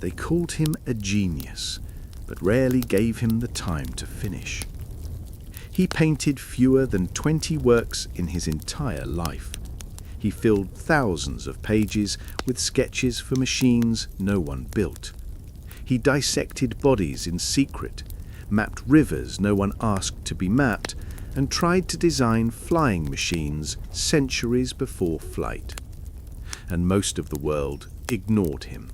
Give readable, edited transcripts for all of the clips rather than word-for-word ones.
They called him a genius, but rarely gave him the time to finish. He painted fewer than 20 works in his entire life. He filled thousands of pages with sketches for machines no one built. He dissected bodies in secret, mapped rivers no one asked to be mapped, and tried to design flying machines centuries before flight. And most of the world ignored him.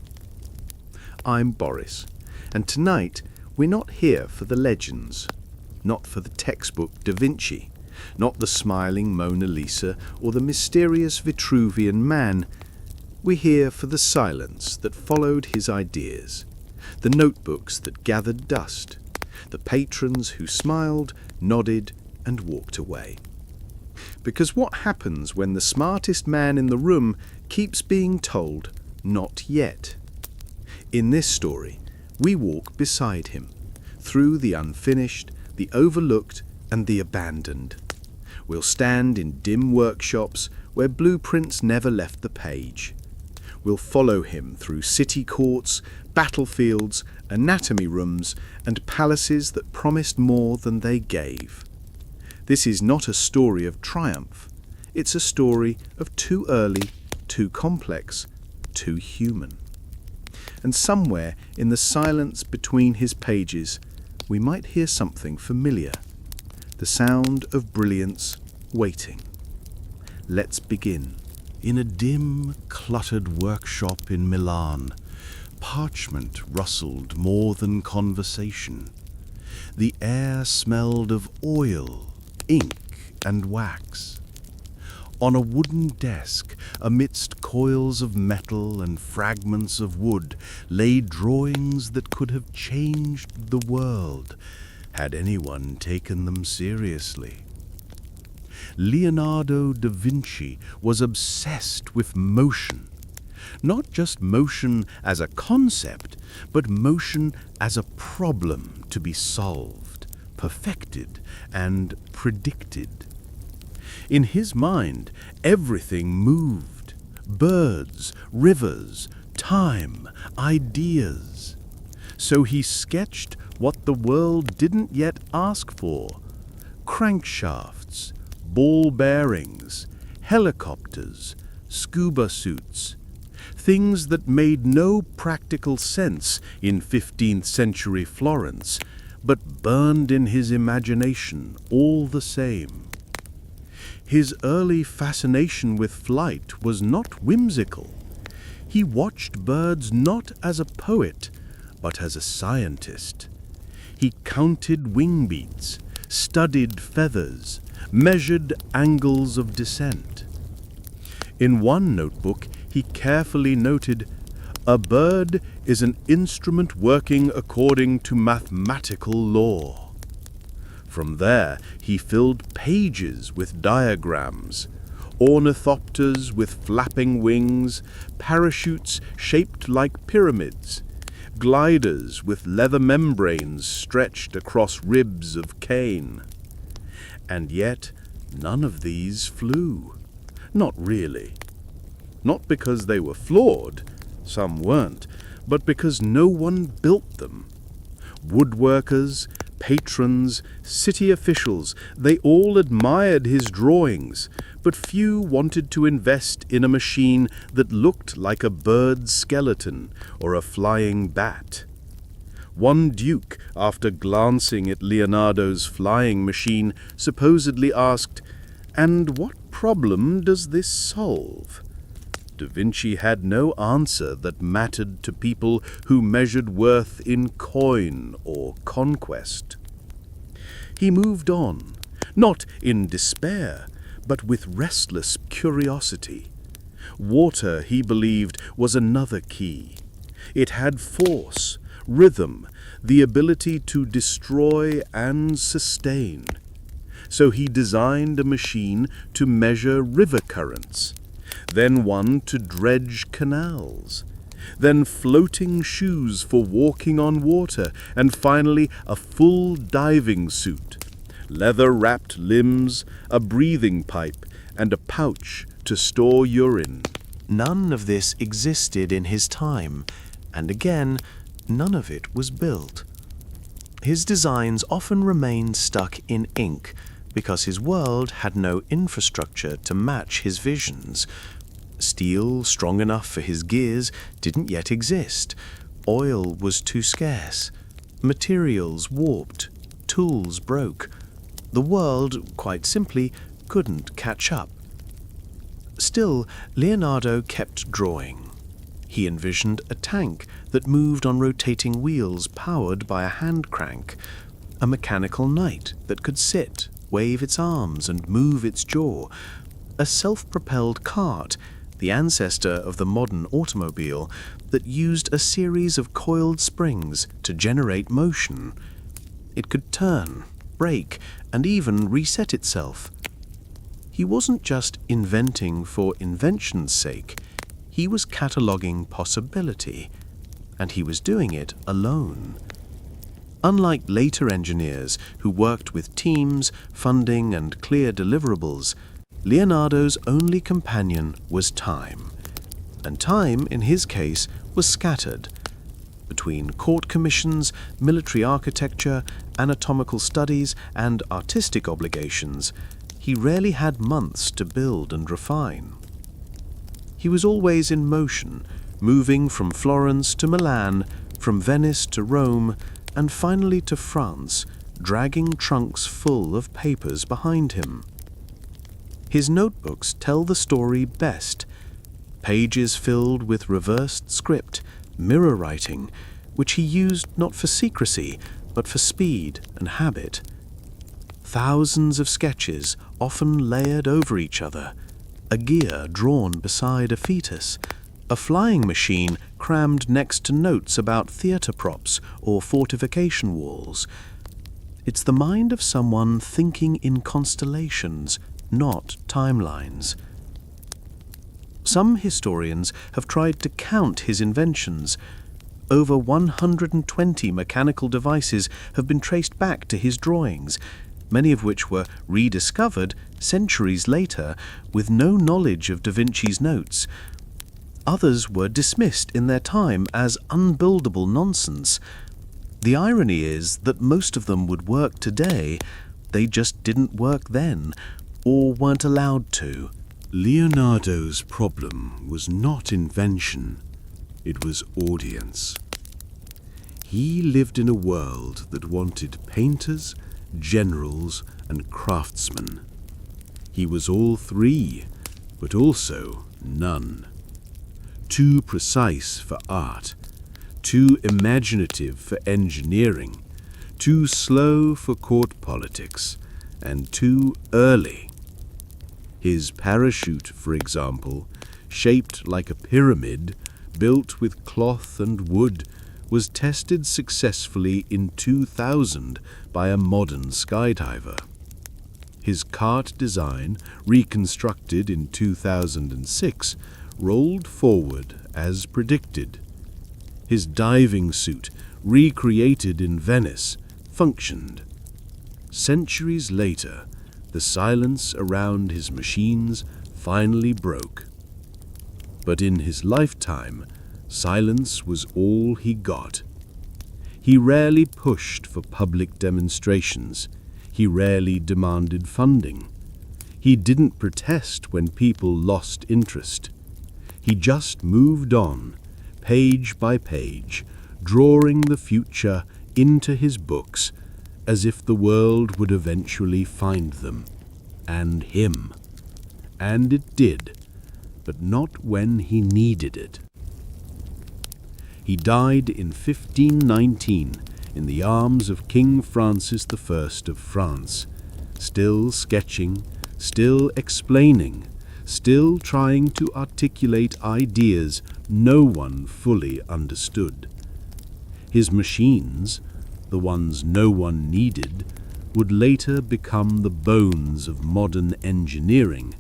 I'm Boris, and tonight we're not here for the legends, not for the textbook Da Vinci, not the smiling Mona Lisa or the mysterious Vitruvian Man. We're here for the silence that followed his ideas, the notebooks that gathered dust, the patrons who smiled, nodded, and walked away. Because what happens when the smartest man in the room keeps being told, "Not yet"? In this story, we walk beside him, through the unfinished, the overlooked, and the abandoned. We'll stand in dim workshops where blueprints never left the page. We'll follow him through city courts, battlefields, anatomy rooms, and palaces that promised more than they gave. This is not a story of triumph. It's a story of too early, too complex, too human. And somewhere in the silence between his pages, we might hear something familiar, the sound of brilliance waiting. Let's begin. In a dim, cluttered workshop in Milan, parchment rustled more than conversation. The air smelled of oil, ink, and wax. On a wooden desk, amidst coils of metal and fragments of wood, lay drawings that could have changed the world, had anyone taken them seriously. Leonardo da Vinci was obsessed with motion. Not just motion as a concept, but motion as a problem to be solved, perfected, and predicted. In his mind, everything moved. Birds, rivers, time, ideas. So he sketched what the world didn't yet ask for: crankshafts, ball bearings, helicopters, scuba suits, things that made no practical sense in 15th century Florence, but burned in his imagination all the same. His early fascination with flight was not whimsical. He watched birds not as a poet, but as a scientist. He counted wing beats, studied feathers, measured angles of descent. In one notebook, he carefully noted, "A bird is an instrument working according to mathematical law." From there, he filled pages with diagrams, ornithopters with flapping wings, parachutes shaped like pyramids, gliders with leather membranes stretched across ribs of cane. And yet, none of these flew. Not really. Not because they were flawed, some weren't, but because no one built them. Woodworkers, patrons, city officials, they all admired his drawings, but few wanted to invest in a machine that looked like a bird's skeleton or a flying bat. One duke, after glancing at Leonardo's flying machine, supposedly asked, "And what problem does this solve?" Da Vinci had no answer that mattered to people who measured worth in coin or conquest. He moved on, not in despair, but with restless curiosity. Water, he believed, was another key. It had force, rhythm, the ability to destroy and sustain. So he designed a machine to measure river currents, then one to dredge canals, then floating shoes for walking on water, and finally a full diving suit, leather-wrapped limbs, a breathing pipe, and a pouch to store urine. None of this existed in his time, And again, none of it was built. His designs often remained stuck in ink because his world had no infrastructure to match his visions. Steel strong enough for his gears didn't yet exist. Oil was too scarce. Materials warped. Tools broke. The world, quite simply, couldn't catch up. Still, Leonardo kept drawing. He envisioned a tank that moved on rotating wheels powered by a hand crank, a mechanical knight that could sit, wave its arms and move its jaw, a self-propelled cart, the ancestor of the modern automobile, that used a series of coiled springs to generate motion. It could turn, brake, and even reset itself. He wasn't just inventing for invention's sake. He was cataloguing possibility, and he was doing it alone. Unlike later engineers who worked with teams, funding, and clear deliverables, Leonardo's only companion was time. And time, in his case, was scattered. Between court commissions, military architecture, anatomical studies, and artistic obligations, he rarely had months to build and refine. He was always in motion, moving from Florence to Milan, from Venice to Rome, and finally to France, dragging trunks full of papers behind him. His notebooks tell the story best, pages filled with reversed script, mirror writing, which he used not for secrecy, but for speed and habit. Thousands of sketches, often layered over each other, a gear drawn beside a fetus, a flying machine crammed next to notes about theatre props or fortification walls. It's the mind of someone thinking in constellations, not timelines. Some historians have tried to count his inventions. Over 120 mechanical devices have been traced back to his drawings, many of which were rediscovered centuries later with no knowledge of Da Vinci's notes. Others were dismissed in their time as unbuildable nonsense. The irony is that most of them would work today. They just didn't work then, or weren't allowed to. Leonardo's problem was not invention, it was audience. He lived in a world that wanted painters, generals, and craftsmen. He was all three, but also none. Too precise for art, too imaginative for engineering, too slow for court politics, and too early. His parachute, for example, shaped like a pyramid, built with cloth and wood, was tested successfully in 2000 by a modern skydiver. His cart design, reconstructed in 2006, rolled forward as predicted. His diving suit, recreated in Venice, functioned. Centuries later, the silence around his machines finally broke. But in his lifetime, silence was all he got. He rarely pushed for public demonstrations. He rarely demanded funding. He didn't protest when people lost interest. He just moved on, page by page, drawing the future into his books as if the world would eventually find them, and him. And it did, but not when he needed it. He died in 1519 in the arms of King Francis I of France, still sketching, still explaining, still trying to articulate ideas no one fully understood. His machines, the ones no one needed, would later become the bones of modern engineering,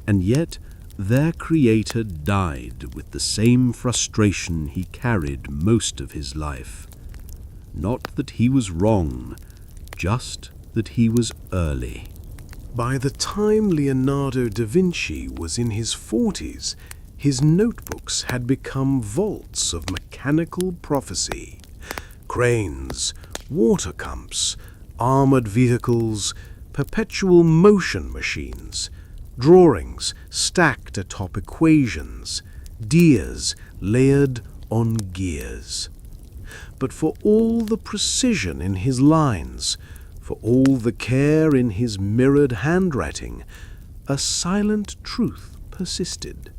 and yet their creator died with the same frustration he carried most of his life. Not that he was wrong, just that he was early. By the time Leonardo da Vinci was in his 40s, His notebooks had become vaults of mechanical prophecy. Cranes, water pumps, armored vehicles, perpetual motion machines, drawings stacked atop equations, gears layered on gears. But for all the precision in his lines, for all the care in his mirrored handwriting, a silent truth persisted.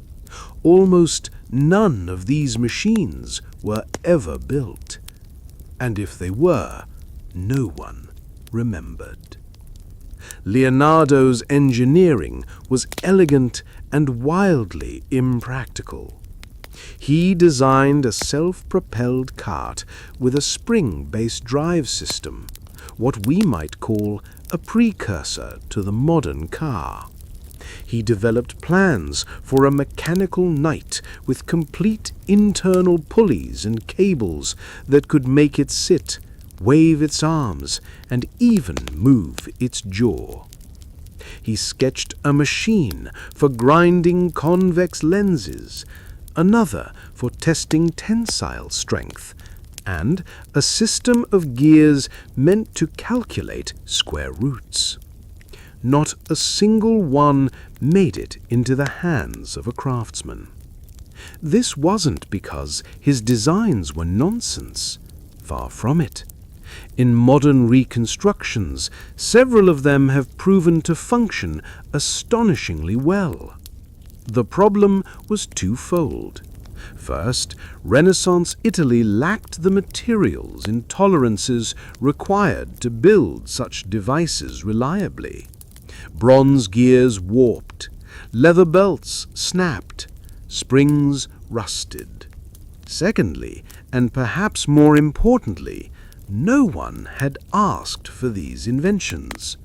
Almost none of these machines were ever built. And if they were, no one remembered. Leonardo's engineering was elegant and wildly impractical. He designed a self-propelled cart with a spring-based drive system, what we might call a precursor to the modern car. He developed plans for a mechanical knight with complete internal pulleys and cables that could make it sit, wave its arms, and even move its jaw. He sketched a machine for grinding convex lenses, another for testing tensile strength, and a system of gears meant to calculate square roots. Not a single one made it into the hands of a craftsman. This wasn't because his designs were nonsense. Far from it. In modern reconstructions, several of them have proven to function astonishingly well. The problem was twofold. First, Renaissance Italy lacked the materials and tolerances required to build such devices reliably. Bronze gears warped, leather belts snapped, springs rusted. Secondly, and perhaps more importantly, no one had asked for these inventions.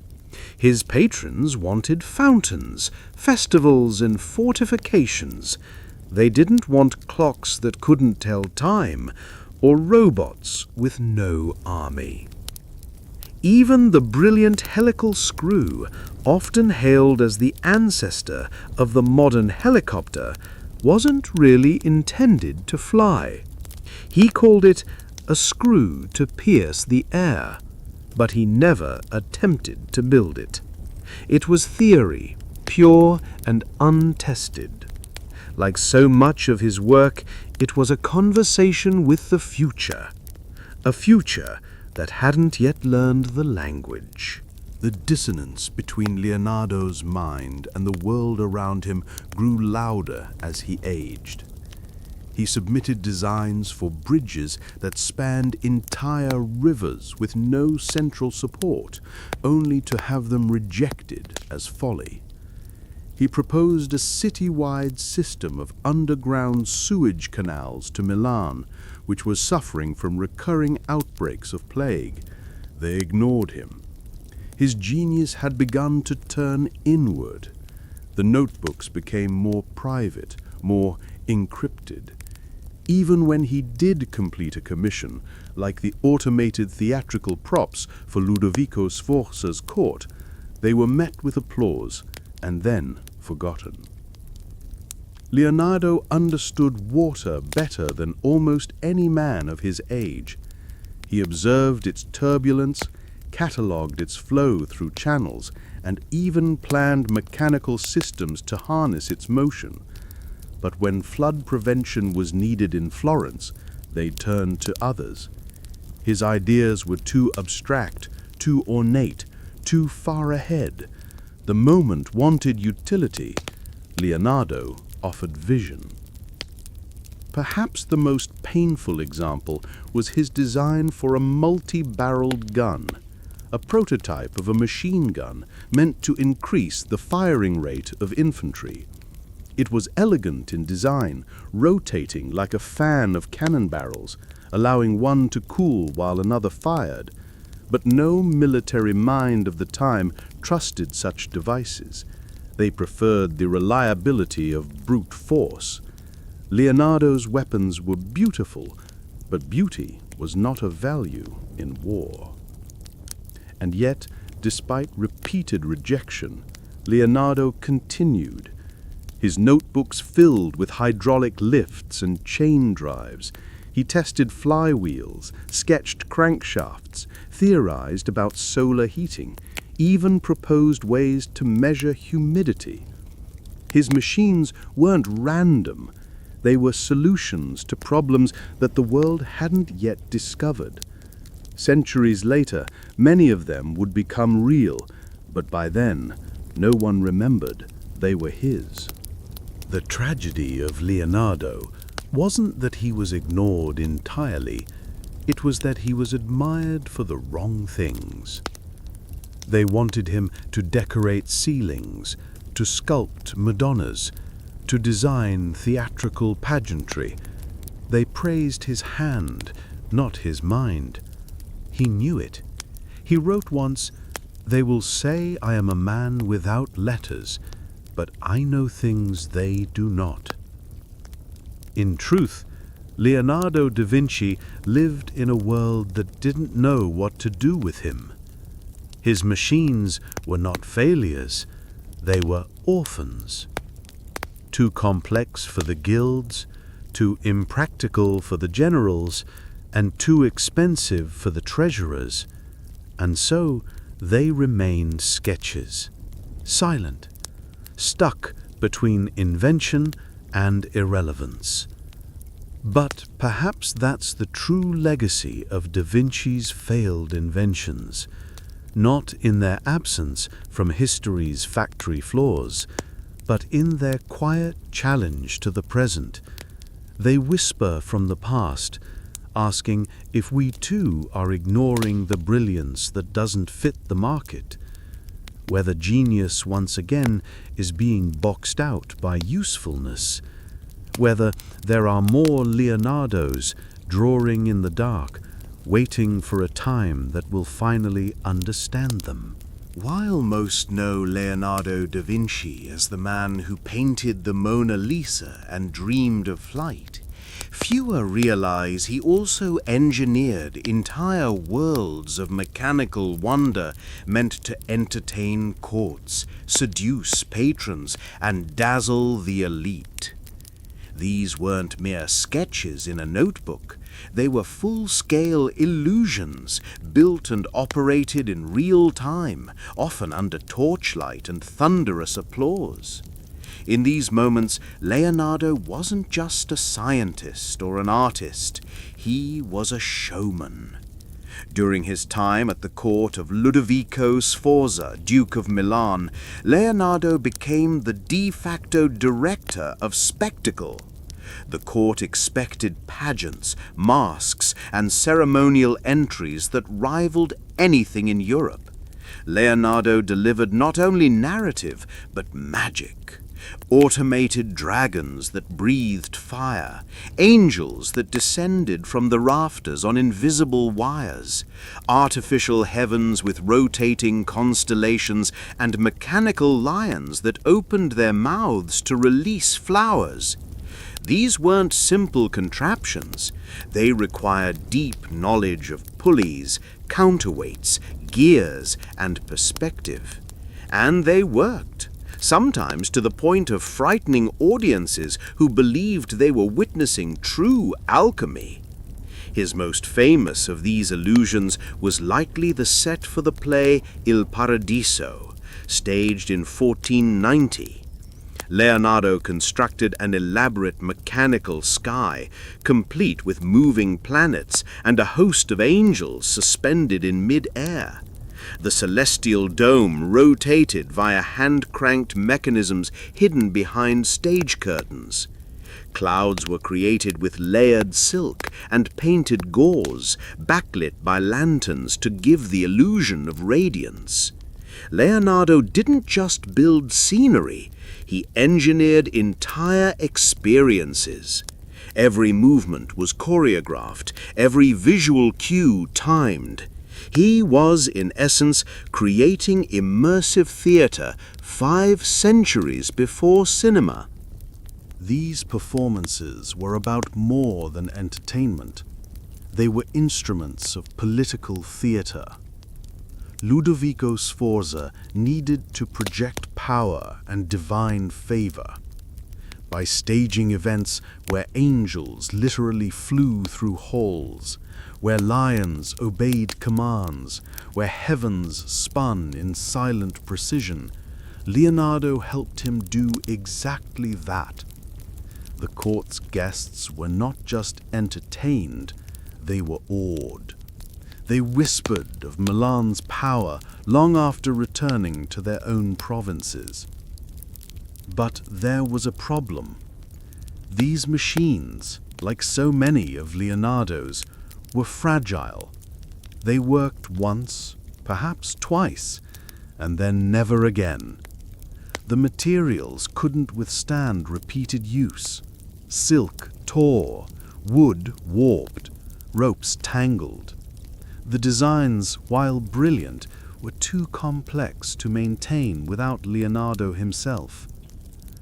His patrons wanted fountains, festivals, and fortifications. They didn't want clocks that couldn't tell time, or robots with no army. Even the brilliant helical screw, often hailed as the ancestor of the modern helicopter, wasn't really intended to fly. He called it a screw to pierce the air, but he never attempted to build it. It was theory, pure and untested. Like so much of his work, it was a conversation with the future, a future that hadn't yet learned the language. The dissonance between Leonardo's mind and the world around him grew louder as he aged. He submitted designs for bridges that spanned entire rivers with no central support, only to have them rejected as folly. He proposed a city-wide system of underground sewage canals to Milan, which was suffering from recurring outbreaks of plague. They ignored him. His genius had begun to turn inward. The notebooks became more private, more encrypted. Even when he did complete a commission, like the automated theatrical props for Ludovico Sforza's court, they were met with applause and then forgotten. Leonardo understood water better than almost any man of his age. He observed its turbulence, catalogued its flow through channels, and even planned mechanical systems to harness its motion. But when flood prevention was needed in Florence, they turned to others. His ideas were too abstract, too ornate, too far ahead. The moment wanted utility. Leonardo offered vision. Perhaps the most painful example was his design for a multi-barreled gun, a prototype of a machine gun meant to increase the firing rate of infantry. It was elegant in design, rotating like a fan of cannon barrels, allowing one to cool while another fired. But no military mind of the time trusted such devices. They preferred the reliability of brute force. Leonardo's weapons were beautiful, but beauty was not of value in war. And yet, despite repeated rejection, Leonardo continued. his notebooks filled with hydraulic lifts and chain drives. He tested flywheels, sketched crankshafts, theorized about solar heating, even proposed ways to measure humidity. His machines weren't random. They were solutions to problems that the world hadn't yet discovered. Centuries later, many of them would become real, but by then, no one remembered they were his. The tragedy of Leonardo wasn't that he was ignored entirely, it was that he was admired for the wrong things. They wanted him to decorate ceilings, to sculpt Madonnas, to design theatrical pageantry. They praised his hand, not his mind. He knew it. He wrote once, "They will say I am a man without letters, but I know things they do not." In truth, Leonardo da Vinci lived in a world that didn't know what to do with him. His machines were not failures, they were orphans. Too complex for the guilds, too impractical for the generals, and too expensive for the treasurers. And so they remained sketches, silent, stuck between invention and irrelevance. But perhaps that's the true legacy of Da Vinci's failed inventions, not in their absence from history's factory floors, but in their quiet challenge to the present. They whisper from the past, asking if we too are ignoring the brilliance that doesn't fit the market, whether genius once again is being boxed out by usefulness, whether there are more Leonardos drawing in the dark, waiting for a time that will finally understand them. While most know Leonardo da Vinci as the man who painted the Mona Lisa and dreamed of flight, fewer realize he also engineered entire worlds of mechanical wonder meant to entertain courts, seduce patrons, and dazzle the elite. These weren't mere sketches in a notebook. They were full-scale illusions, built and operated in real time, often under torchlight and thunderous applause. In these moments, Leonardo wasn't just a scientist or an artist. He was a showman. During his time at the court of Ludovico Sforza, Duke of Milan, Leonardo became the de facto director of spectacle. The court expected pageants, masks, and ceremonial entries that rivaled anything in Europe. Leonardo delivered not only narrative, but magic. Automated dragons that breathed fire, angels that descended from the rafters on invisible wires, artificial heavens with rotating constellations, and mechanical lions that opened their mouths to release flowers. These weren't simple contraptions. They required deep knowledge of pulleys, counterweights, gears, and perspective. And they worked, sometimes to the point of frightening audiences who believed they were witnessing true alchemy. His most famous of these illusions was likely the set for the play Il Paradiso, staged in 1490. Leonardo constructed an elaborate mechanical sky, complete with moving planets and a host of angels suspended in mid-air. The celestial dome rotated via hand-cranked mechanisms hidden behind stage curtains. Clouds were created with layered silk and painted gauze, backlit by lanterns to give the illusion of radiance. Leonardo didn't just build scenery, he engineered entire experiences. Every movement was choreographed, every visual cue timed. He was, in essence, creating immersive theater 5 centuries before cinema. These performances were about more than entertainment. They were instruments of political theater. Ludovico Sforza needed to project power and divine favor. by staging events where angels literally flew through halls, where lions obeyed commands, where heavens spun in silent precision, Leonardo helped him do exactly that. The court's guests were not just entertained, they were awed. They whispered of Milan's power long after returning to their own provinces. But there was a problem. These machines, like so many of Leonardo's, were fragile. They worked once, perhaps twice, and then never again. The materials couldn't withstand repeated use. Silk tore, wood warped, ropes tangled. The designs, while brilliant, were too complex to maintain without Leonardo himself.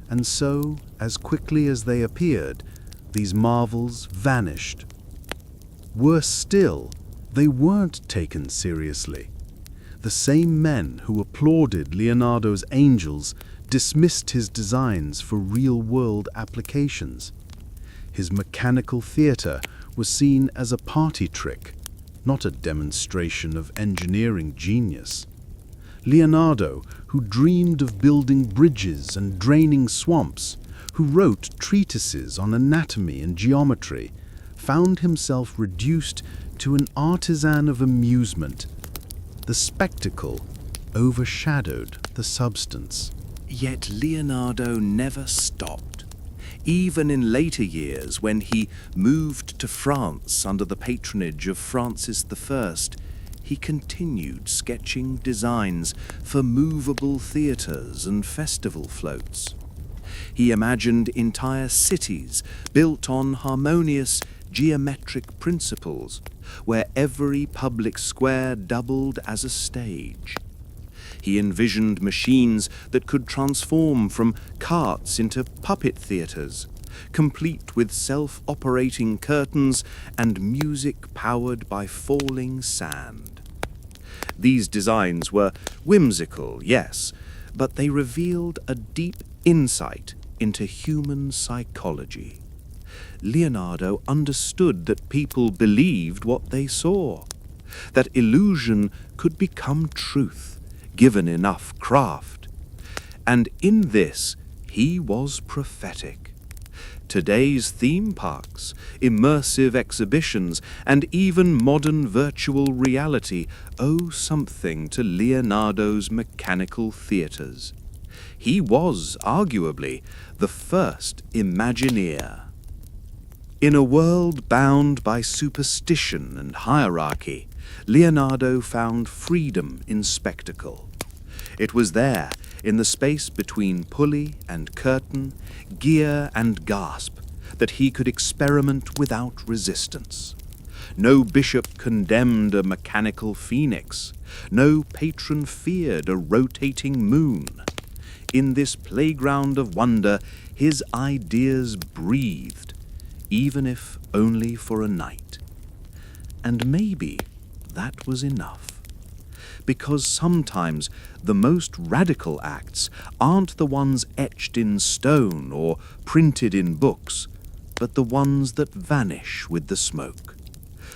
And so, as quickly as they appeared, these marvels vanished. Worse still, they weren't taken seriously. The same men who applauded Leonardo's angels dismissed his designs for real-world applications. His mechanical theater was seen as a party trick, not a demonstration of engineering genius. Leonardo, who dreamed of building bridges and draining swamps, who wrote treatises on anatomy and geometry, found himself reduced to an artisan of amusement. The spectacle overshadowed the substance. Yet Leonardo never stopped. Even in later years, when he moved to France under the patronage of Francis I, he continued sketching designs for movable theatres and festival floats. He imagined entire cities built on harmonious geometric principles, where every public square doubled as a stage. He envisioned machines that could transform from carts into puppet theatres, complete with self-operating curtains and music powered by falling sand. These designs were whimsical, yes, but they revealed a deep insight into human psychology. Leonardo understood that people believed what they saw, that illusion could become truth, given enough craft. And in this, he was prophetic. Today's theme parks, immersive exhibitions, and even modern virtual reality owe something to Leonardo's mechanical theatres. He was, arguably, the first Imagineer. In a world bound by superstition and hierarchy, Leonardo found freedom in spectacle. It was there, in the space between pulley and curtain, gear and gasp, that he could experiment without resistance. No bishop condemned a mechanical phoenix. No patron feared a rotating moon. In this playground of wonder, his ideas breathed, even if only for a night. And maybe that was enough. Because sometimes the most radical acts aren't the ones etched in stone or printed in books, but the ones that vanish with the smoke.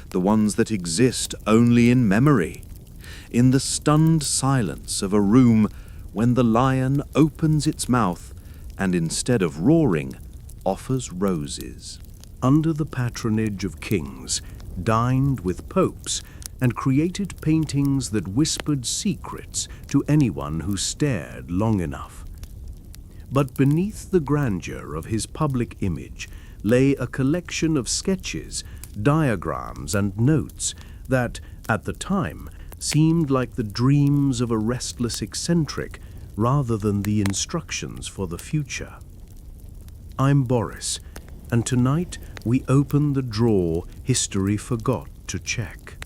The ones that exist only in memory, in the stunned silence of a room when the lion opens its mouth and instead of roaring, offers roses. Under the patronage of kings, dined with popes, and created paintings that whispered secrets to anyone who stared long enough. But beneath the grandeur of his public image lay a collection of sketches, diagrams, and notes that, at the time, seemed like the dreams of a restless eccentric rather than the instructions for the future. I'm Boris, and tonight we open the drawer history forgot to check.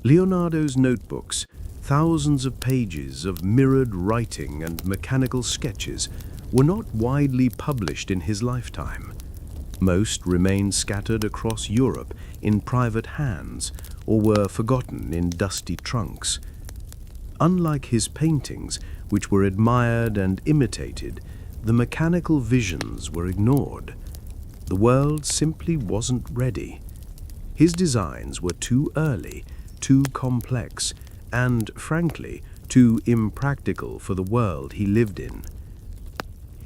Leonardo's notebooks, thousands of pages of mirrored writing and mechanical sketches, were not widely published in his lifetime. Most remained scattered across Europe in private hands or were forgotten in dusty trunks. Unlike his paintings, which were admired and imitated, The mechanical visions were ignored. The world simply wasn't ready. His designs were too early, too complex, and, frankly, too impractical for the world he lived in.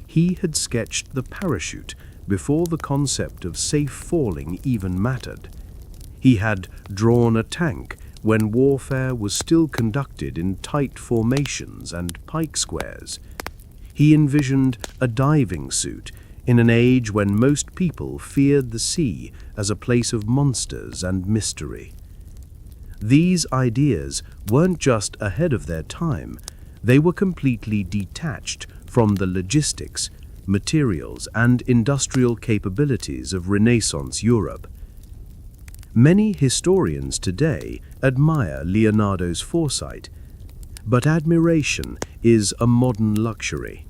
He had sketched the parachute before the concept of safe falling even mattered. He had drawn a tank when warfare was still conducted in tight formations and pike squares. He envisioned a diving suit in an age when most people feared the sea as a place of monsters and mystery. These ideas weren't just ahead of their time, they were completely detached from the logistics, materials, and industrial capabilities of Renaissance Europe. Many historians today admire Leonardo's foresight, but admiration is a modern luxury.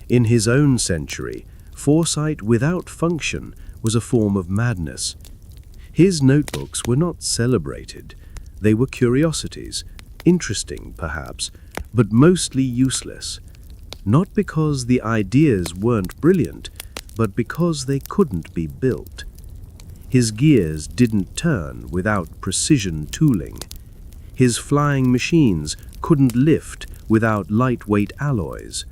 In his own century, foresight without function was a form of madness. His notebooks were not celebrated. They were curiosities, interesting perhaps, but mostly useless. Not because the ideas weren't brilliant, but because they couldn't be built. His gears didn't turn without precision tooling. His flying machines couldn't lift without lightweight alloys.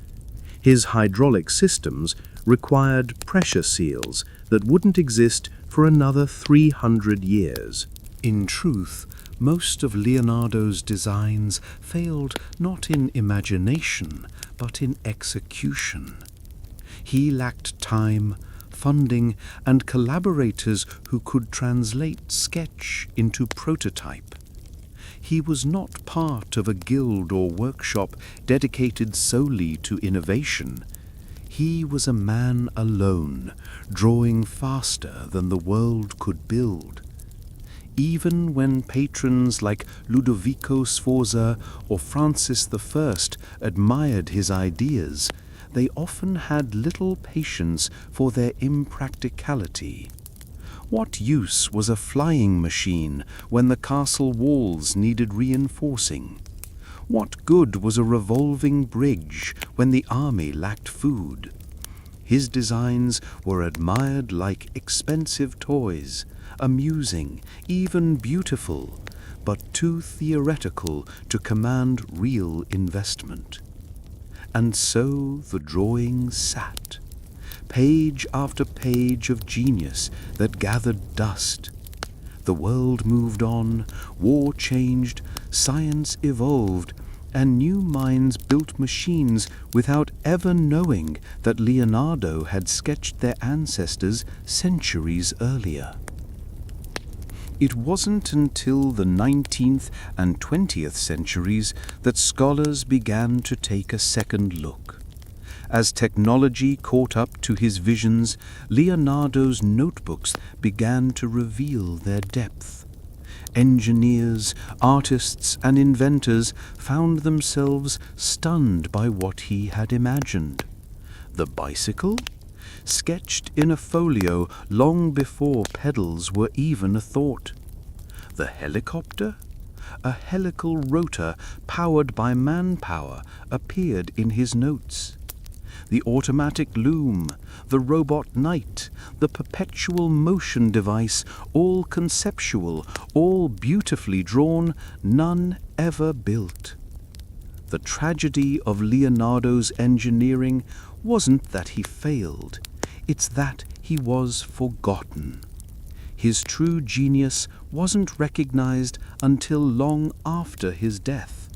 His hydraulic systems required pressure seals that wouldn't exist for another 300 years. In truth, most of Leonardo's designs failed not in imagination, but in execution. He lacked time, funding, and collaborators who could translate sketch into prototype. He was not part of a guild or workshop dedicated solely to innovation. He was a man alone, drawing faster than the world could build. Even when patrons like Ludovico Sforza or Francis I admired his ideas, they often had little patience for their impracticality. What use was a flying machine when the castle walls needed reinforcing? What good was a revolving bridge when the army lacked food? His designs were admired like expensive toys, amusing, even beautiful, but too theoretical to command real investment. And so the drawing sat, page after page of genius that gathered dust. The world moved on, war changed, science evolved, and new minds built machines without ever knowing that Leonardo had sketched their ancestors centuries earlier. It wasn't until the 19th and 20th centuries that scholars began to take a second look. As technology caught up to his visions, Leonardo's notebooks began to reveal their depth. Engineers, artists, and inventors found themselves stunned by what he had imagined. The bicycle? Sketched in a folio long before pedals were even a thought. The helicopter? A helical rotor powered by manpower appeared in his notes. The automatic loom, the robot knight, the perpetual motion device, all conceptual, all beautifully drawn, none ever built. The tragedy of Leonardo's engineering wasn't that he failed, it's that he was forgotten. His true genius wasn't recognized until long after his death,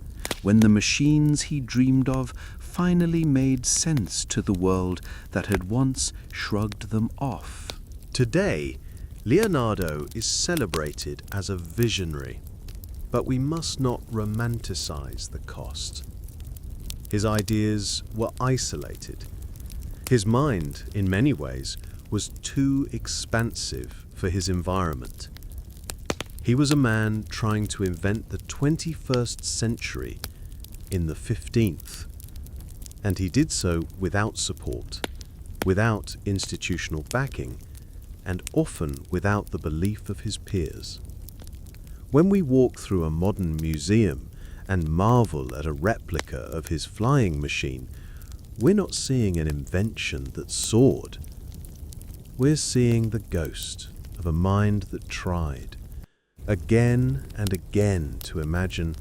when the machines he dreamed of finally made sense to the world that had once shrugged them off. Today, Leonardo is celebrated as a visionary, but we must not romanticize the cost. His ideas were isolated. His mind, in many ways, was too expansive for his environment. He was a man trying to invent the 21st century in the 15th, and he did so without support, without institutional backing, and often without the belief of his peers. When we walk through a modern museum and marvel at a replica of his flying machine, we're not seeing an invention that soared. We're seeing the ghost of a mind that tried, again and again, to imagine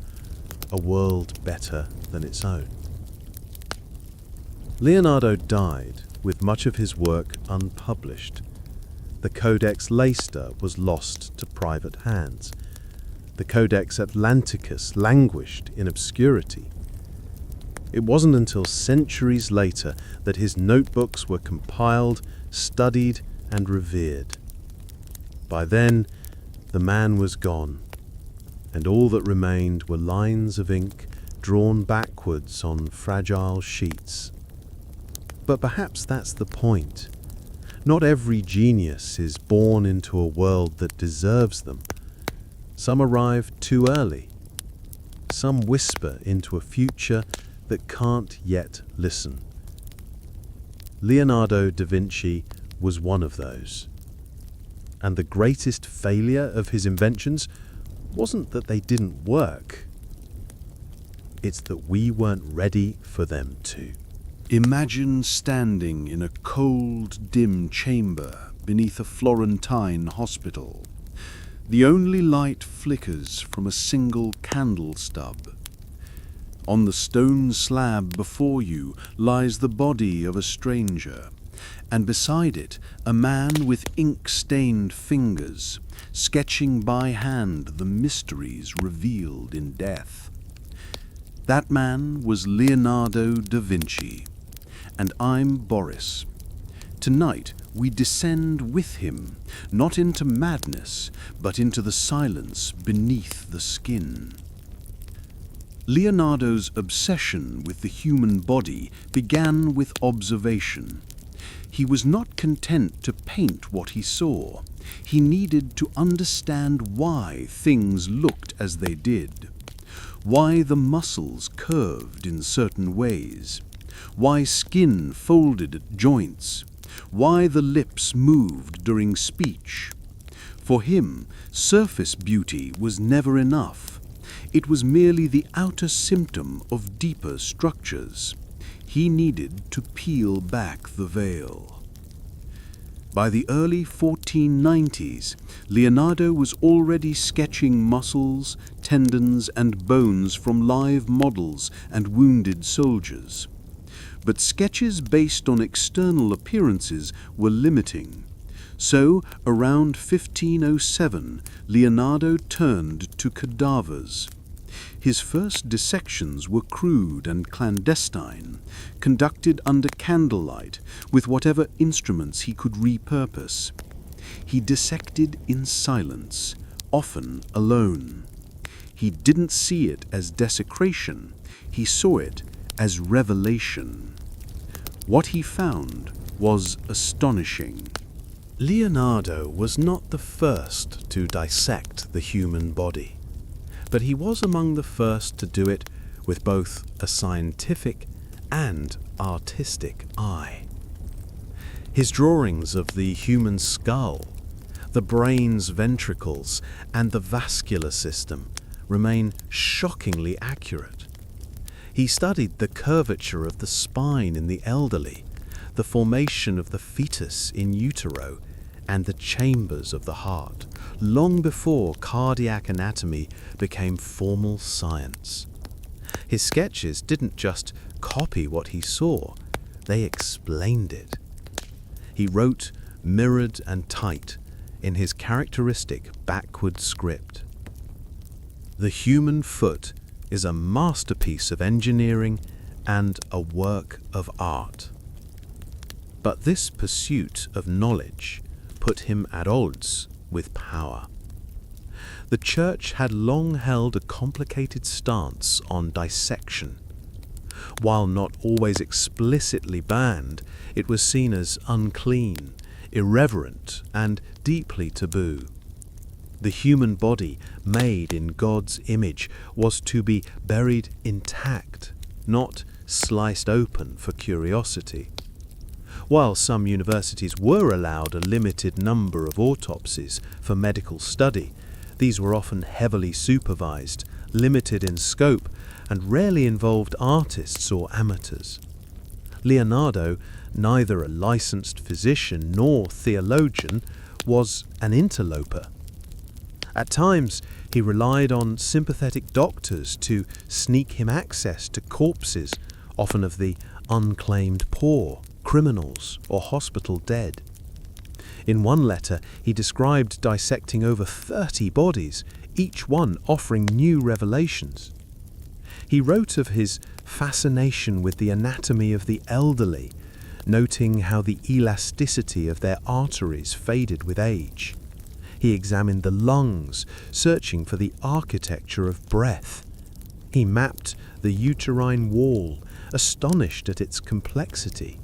a world better than its own. Leonardo died with much of his work unpublished. The Codex Leicester was lost to private hands. The Codex Atlanticus languished in obscurity. It wasn't until centuries later that his notebooks were compiled, studied, and revered. By then, the man was gone, and all that remained were lines of ink drawn backwards on fragile sheets. But perhaps that's the point. Not every genius is born into a world that deserves them. Some arrive too early. Some whisper into a future that can't yet listen. Leonardo da Vinci was one of those. And the greatest failure of his inventions wasn't that they didn't work. It's that we weren't ready for them to. Imagine standing in a cold, dim chamber beneath a Florentine hospital. The only light flickers from a single candle stub. On the stone slab before you lies the body of a stranger, and beside it a man with ink-stained fingers, sketching by hand the mysteries revealed in death. That man was Leonardo da Vinci, and I'm Boris. Tonight we descend with him, not into madness, but into the silence beneath the skin. Leonardo's obsession with the human body began with observation. He was not content to paint what he saw. He needed to understand why things looked as they did, why the muscles curved in certain ways, why skin folded at joints, why the lips moved during speech. For him, surface beauty was never enough. It was merely the outer symptom of deeper structures. He needed to peel back the veil. By the early 1490s, Leonardo was already sketching muscles, tendons, and bones from live models and wounded soldiers. But sketches based on external appearances were limiting. So, around 1507, Leonardo turned to cadavers. His first dissections were crude and clandestine, conducted under candlelight with whatever instruments he could repurpose. He dissected in silence, often alone. He didn't see it as desecration, he saw it as revelation. What he found was astonishing. Leonardo was not the first to dissect the human body, but he was among the first to do it with both a scientific and artistic eye. His drawings of the human skull, the brain's ventricles, and the vascular system remain shockingly accurate. He studied the curvature of the spine in the elderly, the formation of the fetus in utero, and the chambers of the heart, long before cardiac anatomy became formal science. His sketches didn't just copy what he saw, they explained it. He wrote mirrored and tight in his characteristic backward script. The human foot is a masterpiece of engineering and a work of art. But this pursuit of knowledge put him at odds with power. The Church had long held a complicated stance on dissection. While not always explicitly banned, it was seen as unclean, irreverent, and deeply taboo. The human body, made in God's image, was to be buried intact, not sliced open for curiosity. While some universities were allowed a limited number of autopsies for medical study, these were often heavily supervised, limited in scope, and rarely involved artists or amateurs. Leonardo, neither a licensed physician nor theologian, was an interloper. At times, he relied on sympathetic doctors to sneak him access to corpses, often of the unclaimed poor, criminals, or hospital dead. In one letter, he described dissecting over 30 bodies, each one offering new revelations. He wrote of his fascination with the anatomy of the elderly, noting how the elasticity of their arteries faded with age. He examined the lungs, searching for the architecture of breath. He mapped the uterine wall, astonished at its complexity.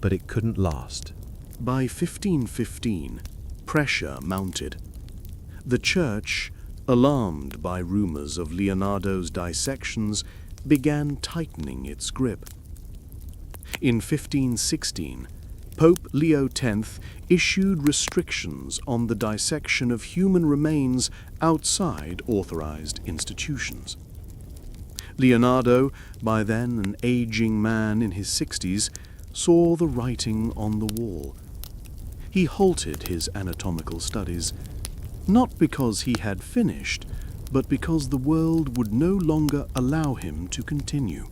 But it couldn't last. By 1515, pressure mounted. The Church, alarmed by rumors of Leonardo's dissections, began tightening its grip. In 1516, Pope Leo X issued restrictions on the dissection of human remains outside authorized institutions. Leonardo, by then an aging man in his 60s, saw the writing on the wall. He halted his anatomical studies, not because he had finished, but because the world would no longer allow him to continue.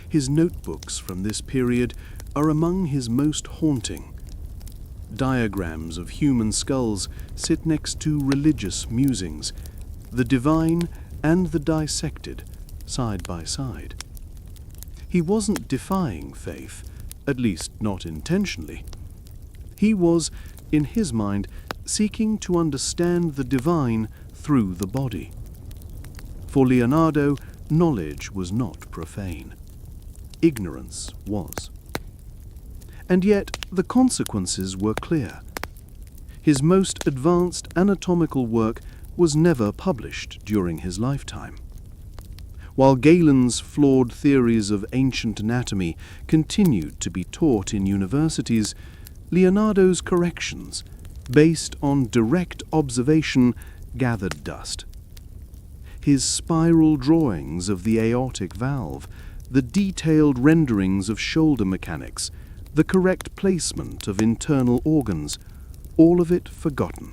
His notebooks from this period are among his most haunting. Diagrams of human skulls sit next to religious musings, the divine and the dissected, side by side. He wasn't defying faith, at least not intentionally. He was, in his mind, seeking to understand the divine through the body. For Leonardo, knowledge was not profane. Ignorance was. And yet the consequences were clear. His most advanced anatomical work was never published during his lifetime. While Galen's flawed theories of ancient anatomy continued to be taught in universities, Leonardo's corrections, based on direct observation, gathered dust. His spiral drawings of the aortic valve, the detailed renderings of shoulder mechanics, the correct placement of internal organs, all of it forgotten.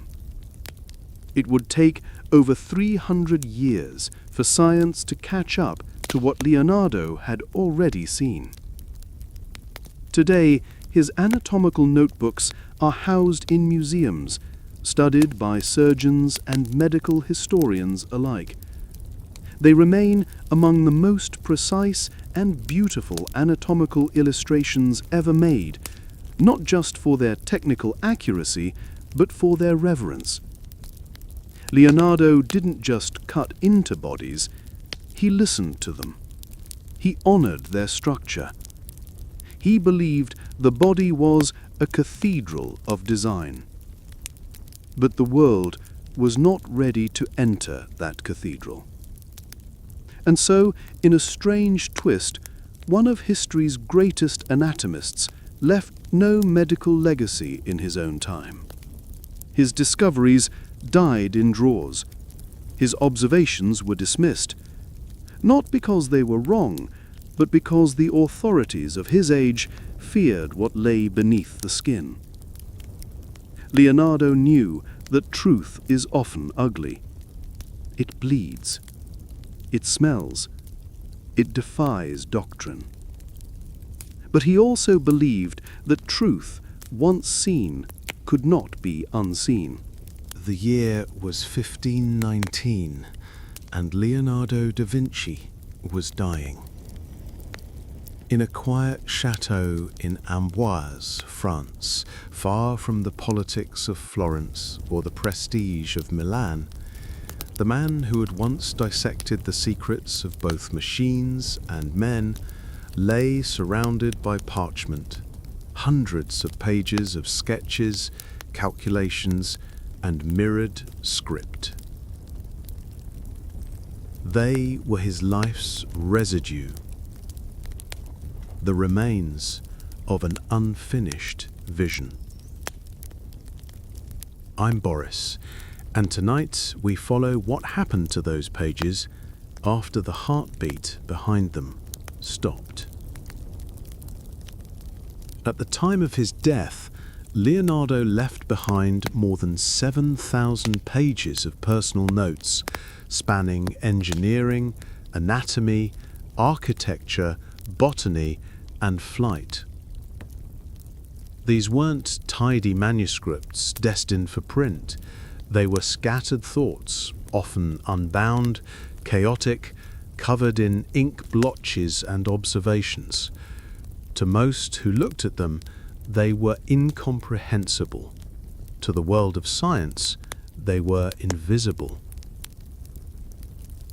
It would take over 300 years for science to catch up to what Leonardo had already seen. Today, his anatomical notebooks are housed in museums, studied by surgeons and medical historians alike. They remain among the most precise and beautiful anatomical illustrations ever made, not just for their technical accuracy, but for their reverence. Leonardo didn't just cut into bodies, he listened to them. He honored their structure. He believed the body was a cathedral of design. But the world was not ready to enter that cathedral. And so, in a strange twist, one of history's greatest anatomists left no medical legacy in his own time. His discoveries died in drawers. His observations were dismissed, not because they were wrong, but because the authorities of his age feared what lay beneath the skin. Leonardo knew that truth is often ugly. It bleeds. It smells. It defies doctrine. But he also believed that truth, once seen, could not be unseen. The year was 1519, and Leonardo da Vinci was dying. In a quiet chateau in Amboise, France, far from the politics of Florence or the prestige of Milan, the man who had once dissected the secrets of both machines and men lay surrounded by parchment, hundreds of pages of sketches, calculations, and mirrored script. They were his life's residue, the remains of an unfinished vision. I'm Boris, and tonight we follow what happened to those pages after the heartbeat behind them stopped. At the time of his death, Leonardo left behind more than 7,000 pages of personal notes spanning engineering, anatomy, architecture, botany, and flight. These weren't tidy manuscripts destined for print. They were scattered thoughts, often unbound, chaotic, covered in ink blotches and observations. To most who looked at them, they were incomprehensible. To the world of science, they were invisible.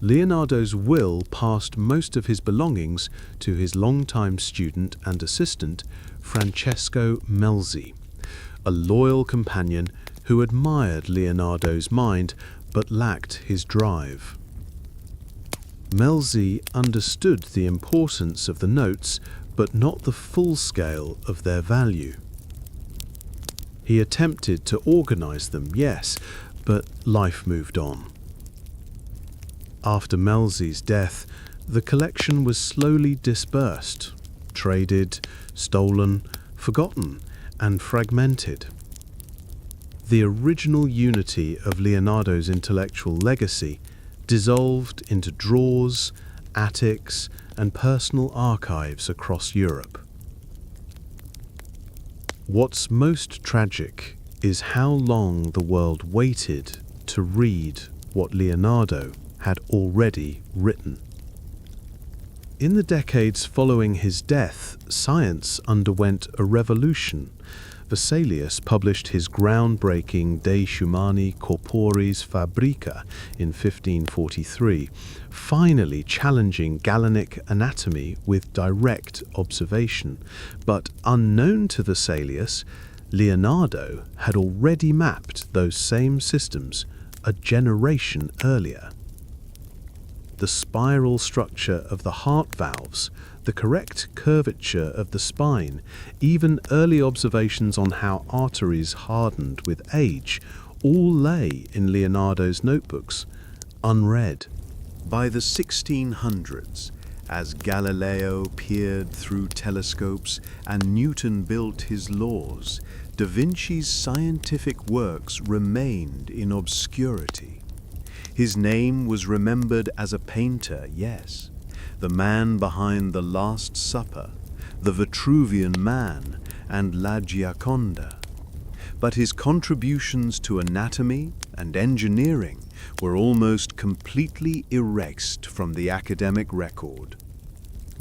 Leonardo's will passed most of his belongings to his longtime student and assistant, Francesco Melzi, a loyal companion who admired Leonardo's mind but lacked his drive. Melzi understood the importance of the notes but not the full scale of their value. He attempted to organize them, yes, but life moved on. After Melzi's death, the collection was slowly dispersed, traded, stolen, forgotten, and fragmented. The original unity of Leonardo's intellectual legacy dissolved into drawers, attics, and personal archives across Europe. What's most tragic is how long the world waited to read what Leonardo had already written. In the decades following his death, science underwent a revolution. Vesalius published his groundbreaking De Humani Corporis Fabrica in 1543, finally challenging Galenic anatomy with direct observation. But unknown to Vesalius, Leonardo had already mapped those same systems a generation earlier. The spiral structure of the heart valves, the correct curvature of the spine, even early observations on how arteries hardened with age, all lay in Leonardo's notebooks, unread. By the 1600s, as Galileo peered through telescopes and Newton built his laws, Da Vinci's scientific works remained in obscurity. His name was remembered as a painter, yes, the man behind the Last Supper, the Vitruvian Man, and La Gioconda. But his contributions to anatomy and engineering were almost completely erased from the academic record.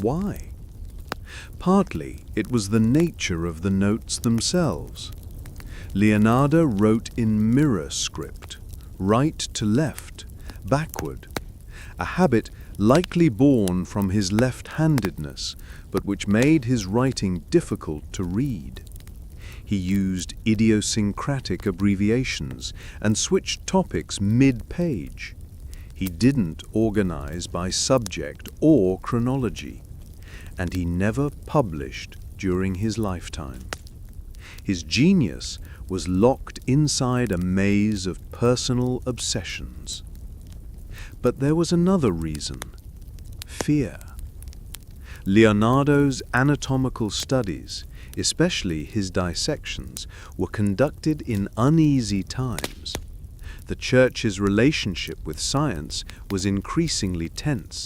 Why? Partly it was the nature of the notes themselves. Leonardo wrote in mirror script, right to left, backward, a habit likely born from his left-handedness, but which made his writing difficult to read. He used idiosyncratic abbreviations and switched topics mid-page. He didn't organize by subject or chronology, and he never published during his lifetime. His genius was locked inside a maze of personal obsessions. But there was another reason: fear. Leonardo's anatomical studies, especially his dissections, were conducted in uneasy times. The Church's relationship with science was increasingly tense.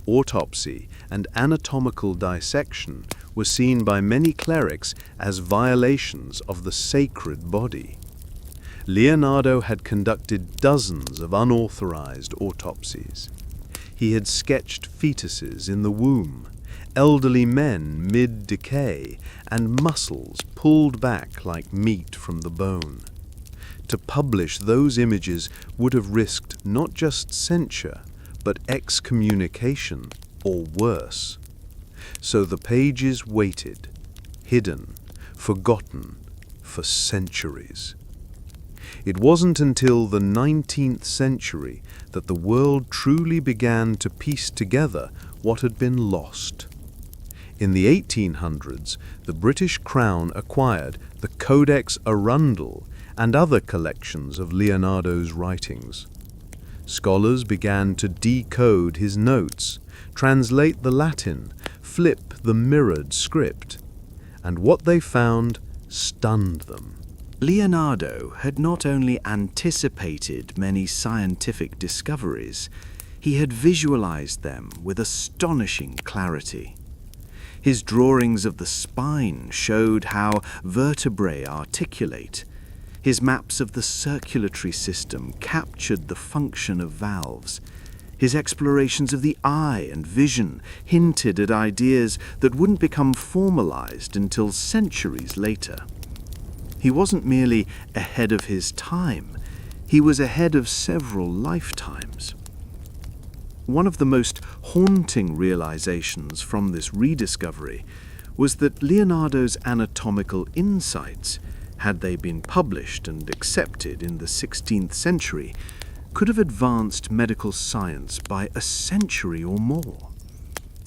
Autopsy and anatomical dissection were seen by many clerics as violations of the sacred body. Leonardo had conducted dozens of unauthorized autopsies. He had sketched fetuses in the womb, elderly men mid-decay, and muscles pulled back like meat from the bone. To publish those images would have risked not just censure, but excommunication, or worse. So the pages waited, hidden, forgotten, for centuries. It wasn't until the 19th century that the world truly began to piece together what had been lost. In the 1800s, the British Crown acquired the Codex Arundel and other collections of Leonardo's writings. Scholars began to decode his notes, translate the Latin, flip the mirrored script, and what they found stunned them. Leonardo had not only anticipated many scientific discoveries, he had visualized them with astonishing clarity. His drawings of the spine showed how vertebrae articulate. His maps of the circulatory system captured the function of valves. His explorations of the eye and vision hinted at ideas that wouldn't become formalized until centuries later. He wasn't merely ahead of his time, he was ahead of several lifetimes. One of the most haunting realizations from this rediscovery was that Leonardo's anatomical insights, had they been published and accepted in the 16th century, could have advanced medical science by a century or more.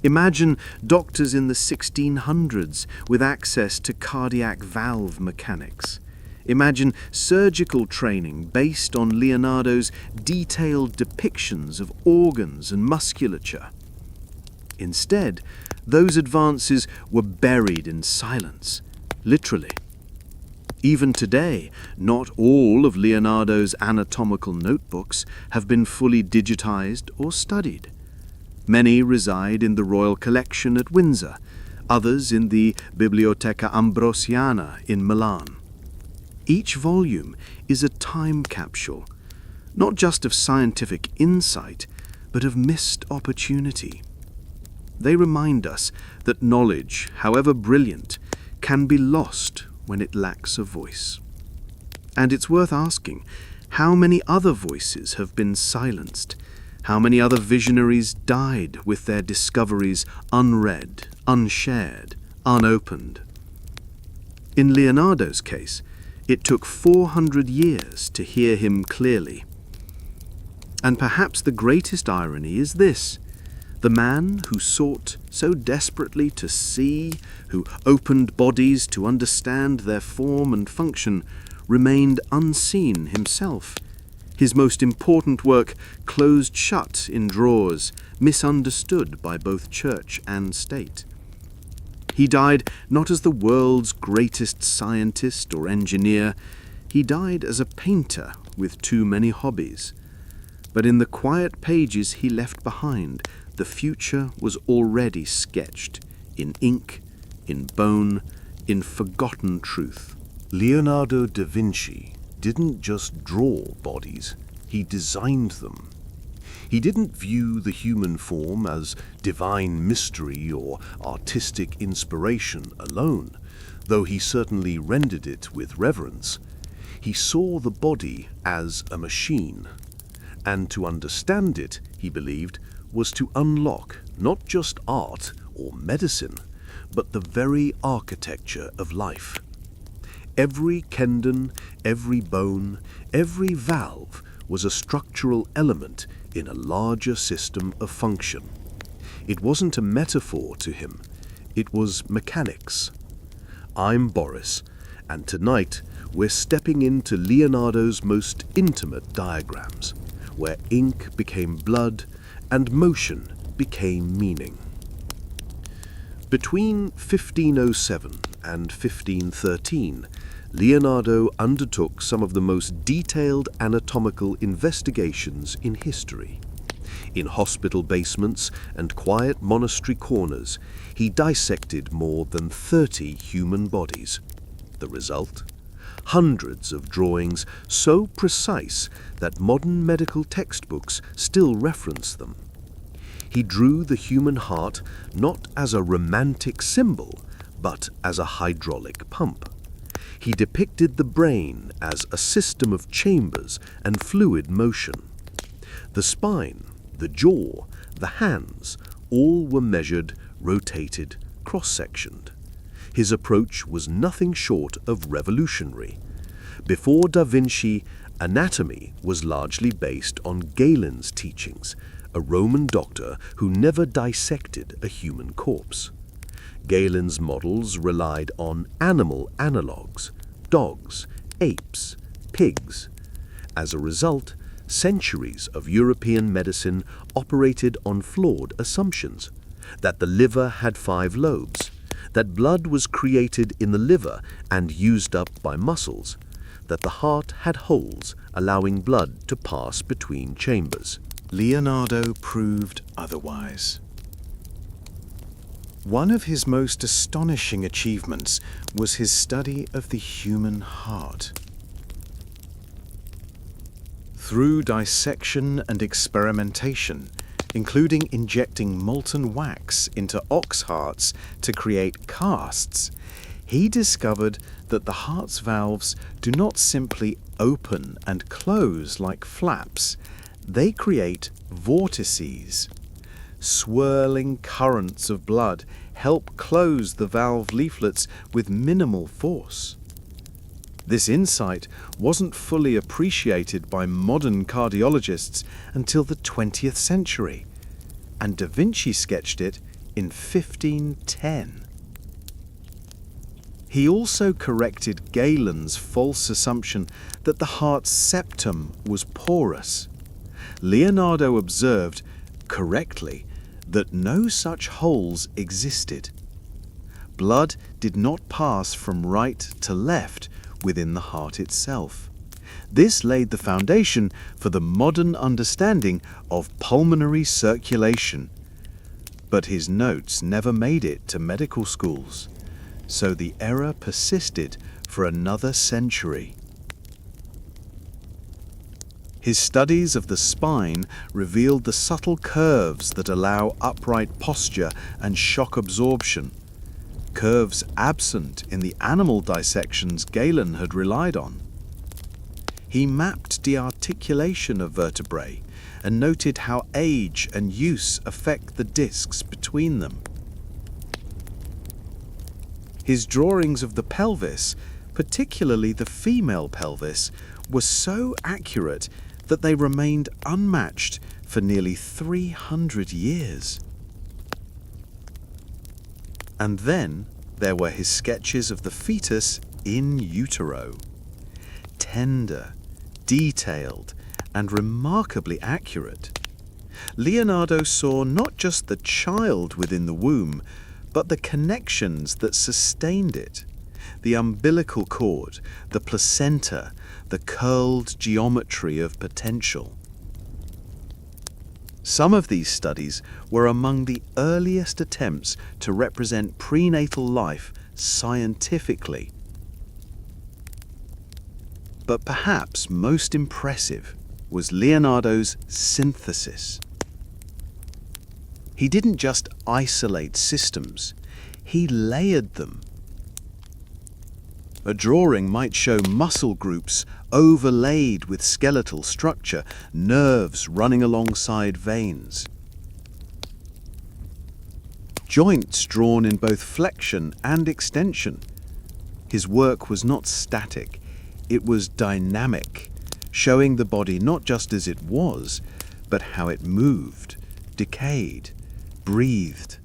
Imagine doctors in the 1600s with access to cardiac valve mechanics. Imagine surgical training based on Leonardo's detailed depictions of organs and musculature. Instead, those advances were buried in silence, literally. Even today, not all of Leonardo's anatomical notebooks have been fully digitized or studied. Many reside in the Royal Collection at Windsor, others in the Biblioteca Ambrosiana in Milan. Each volume is a time capsule, not just of scientific insight, but of missed opportunity. They remind us that knowledge, however brilliant, can be lost when it lacks a voice. And it's worth asking, how many other voices have been silenced? How many other visionaries died with their discoveries unread, unshared, unopened? In Leonardo's case, it took 400 years to hear him clearly. And perhaps the greatest irony is this: the man who sought so desperately to see, who opened bodies to understand their form and function, remained unseen himself. His most important work closed shut in drawers, misunderstood by both church and state. He died not as the world's greatest scientist or engineer. He died as a painter with too many hobbies. But in the quiet pages he left behind, the future was already sketched in ink, in bone, in forgotten truth. Leonardo da Vinci didn't just draw bodies, he designed them. He didn't view the human form as divine mystery or artistic inspiration alone, though he certainly rendered it with reverence. He saw the body as a machine, and to understand it, he believed, was to unlock not just art or medicine, but the very architecture of life. Every tendon, every bone, every valve was a structural element in a larger system of function. It wasn't a metaphor to him, it was mechanics. I'm Boris, and tonight we're stepping into Leonardo's most intimate diagrams, where ink became blood and motion became meaning. Between 1507 and 1513, Leonardo undertook some of the most detailed anatomical investigations in history. In hospital basements and quiet monastery corners, he dissected more than 30 human bodies. The result? Hundreds of drawings so precise that modern medical textbooks still reference them. He drew the human heart not as a romantic symbol, but as a hydraulic pump. He depicted the brain as a system of chambers and fluid motion. The spine, the jaw, the hands, all were measured, rotated, cross-sectioned. His approach was nothing short of revolutionary. Before Da Vinci, anatomy was largely based on Galen's teachings, a Roman doctor who never dissected a human corpse. Galen's models relied on animal analogues, dogs, apes, pigs. As a result, centuries of European medicine operated on flawed assumptions: that the liver had 5 lobes, that blood was created in the liver and used up by muscles, that the heart had holes allowing blood to pass between chambers. Leonardo proved otherwise. One of his most astonishing achievements was his study of the human heart. Through dissection and experimentation, including injecting molten wax into ox hearts to create casts, he discovered that the heart's valves do not simply open and close like flaps, they create vortices. Swirling currents of blood help close the valve leaflets with minimal force. This insight wasn't fully appreciated by modern cardiologists until the 20th century, and Da Vinci sketched it in 1510. He also corrected Galen's false assumption that the heart's septum was porous. Leonardo observed, correctly, that no such holes existed. Blood did not pass from right to left within the heart itself. This laid the foundation for the modern understanding of pulmonary circulation. But his notes never made it to medical schools, so the error persisted for another century. His studies of the spine revealed the subtle curves that allow upright posture and shock absorption, curves absent in the animal dissections Galen had relied on. He mapped the articulation of vertebrae and noted how age and use affect the discs between them. His drawings of the pelvis, particularly the female pelvis, were so accurate that they remained unmatched for nearly 300 years. And then there were his sketches of the fetus in utero. Tender, detailed, and remarkably accurate. Leonardo saw not just the child within the womb, but the connections that sustained it. The umbilical cord, the placenta, the curled geometry of potential. Some of these studies were among the earliest attempts to represent prenatal life scientifically. But perhaps most impressive was Leonardo's synthesis. He didn't just isolate systems, he layered them. A drawing might show muscle groups overlaid with skeletal structure, nerves running alongside veins. Joints drawn in both flexion and extension. His work was not static, it was dynamic, showing the body not just as it was, but how it moved, decayed, breathed,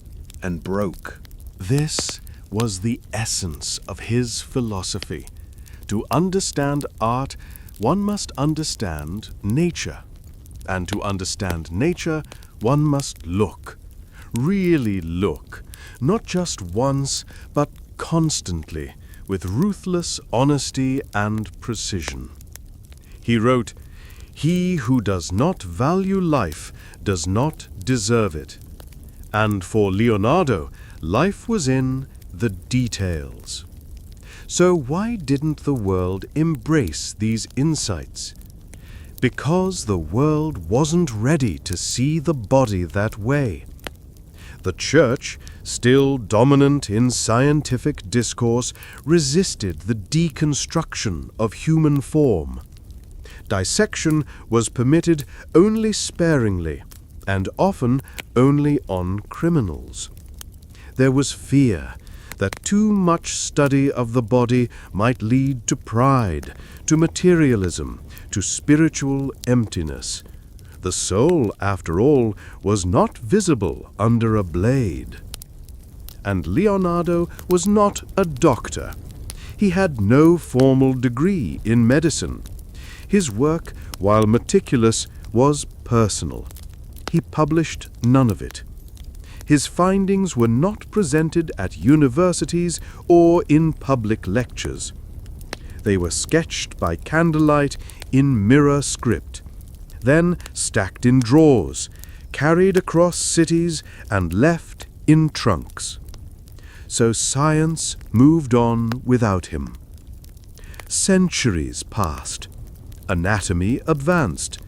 and broke. This was the essence of his philosophy. To understand art, one must understand nature. And to understand nature, one must look. Really look. Not just once, but constantly, with ruthless honesty and precision. He wrote, "He who does not value life does not deserve it." And for Leonardo, life was in the details. So why didn't the world embrace these insights? Because the world wasn't ready to see the body that way. The Church, still dominant in scientific discourse, resisted the deconstruction of human form. Dissection was permitted only sparingly, and often only on criminals. There was fear that too much study of the body might lead to pride, to materialism, to spiritual emptiness. The soul, after all, was not visible under a blade. And Leonardo was not a doctor. He had no formal degree in medicine. His work, while meticulous, was personal. He published none of it. His findings were not presented at universities or in public lectures. They were sketched by candlelight in mirror script, then stacked in drawers, carried across cities, and left in trunks. So science moved on without him. Centuries passed. Anatomy advanced,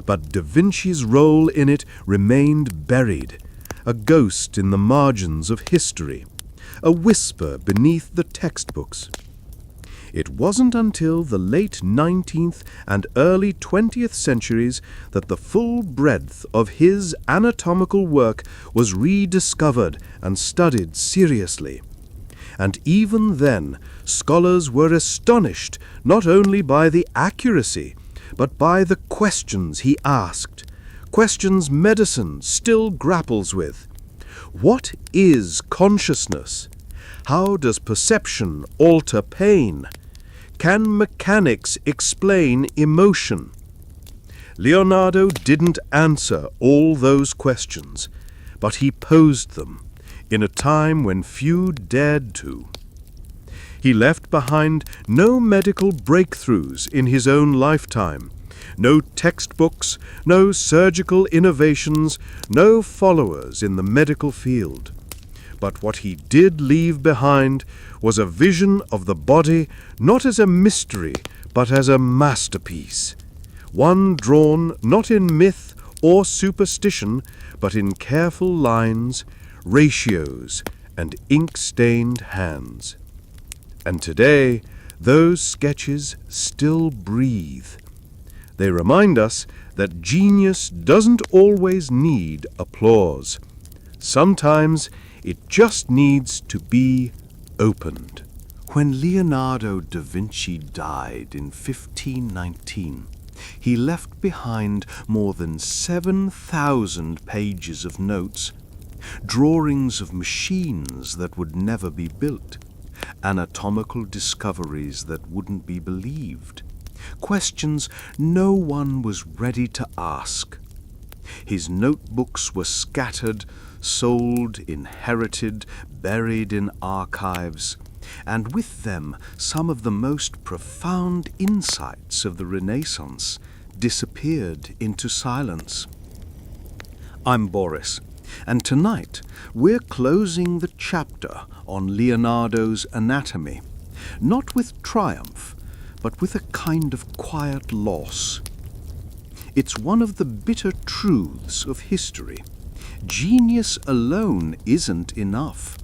but Da Vinci's role in it remained buried, a ghost in the margins of history, a whisper beneath the textbooks. It wasn't until the late 19th and early 20th centuries that the full breadth of his anatomical work was rediscovered and studied seriously. And even then, scholars were astonished not only by the accuracy, but by the questions he asked, questions medicine still grapples with. What is consciousness? How does perception alter pain? Can mechanics explain emotion? Leonardo didn't answer all those questions, but he posed them in a time when few dared to. He left behind no medical breakthroughs in his own lifetime, no textbooks, no surgical innovations, no followers in the medical field. But what he did leave behind was a vision of the body not as a mystery, but as a masterpiece, one drawn not in myth or superstition, but in careful lines, ratios, and ink-stained hands. And today, those sketches still breathe. They remind us that genius doesn't always need applause. Sometimes it just needs to be opened. When Leonardo da Vinci died in 1519, he left behind more than 7,000 pages of notes, drawings of machines that would never be built, anatomical discoveries that wouldn't be believed, questions no one was ready to ask. His notebooks were scattered, sold, inherited, buried in archives, and with them some of the most profound insights of the Renaissance disappeared into silence. I'm Boris, and tonight we're closing the chapter on Leonardo's anatomy, not with triumph, but with a kind of quiet loss. It's one of the bitter truths of history. Genius alone isn't enough.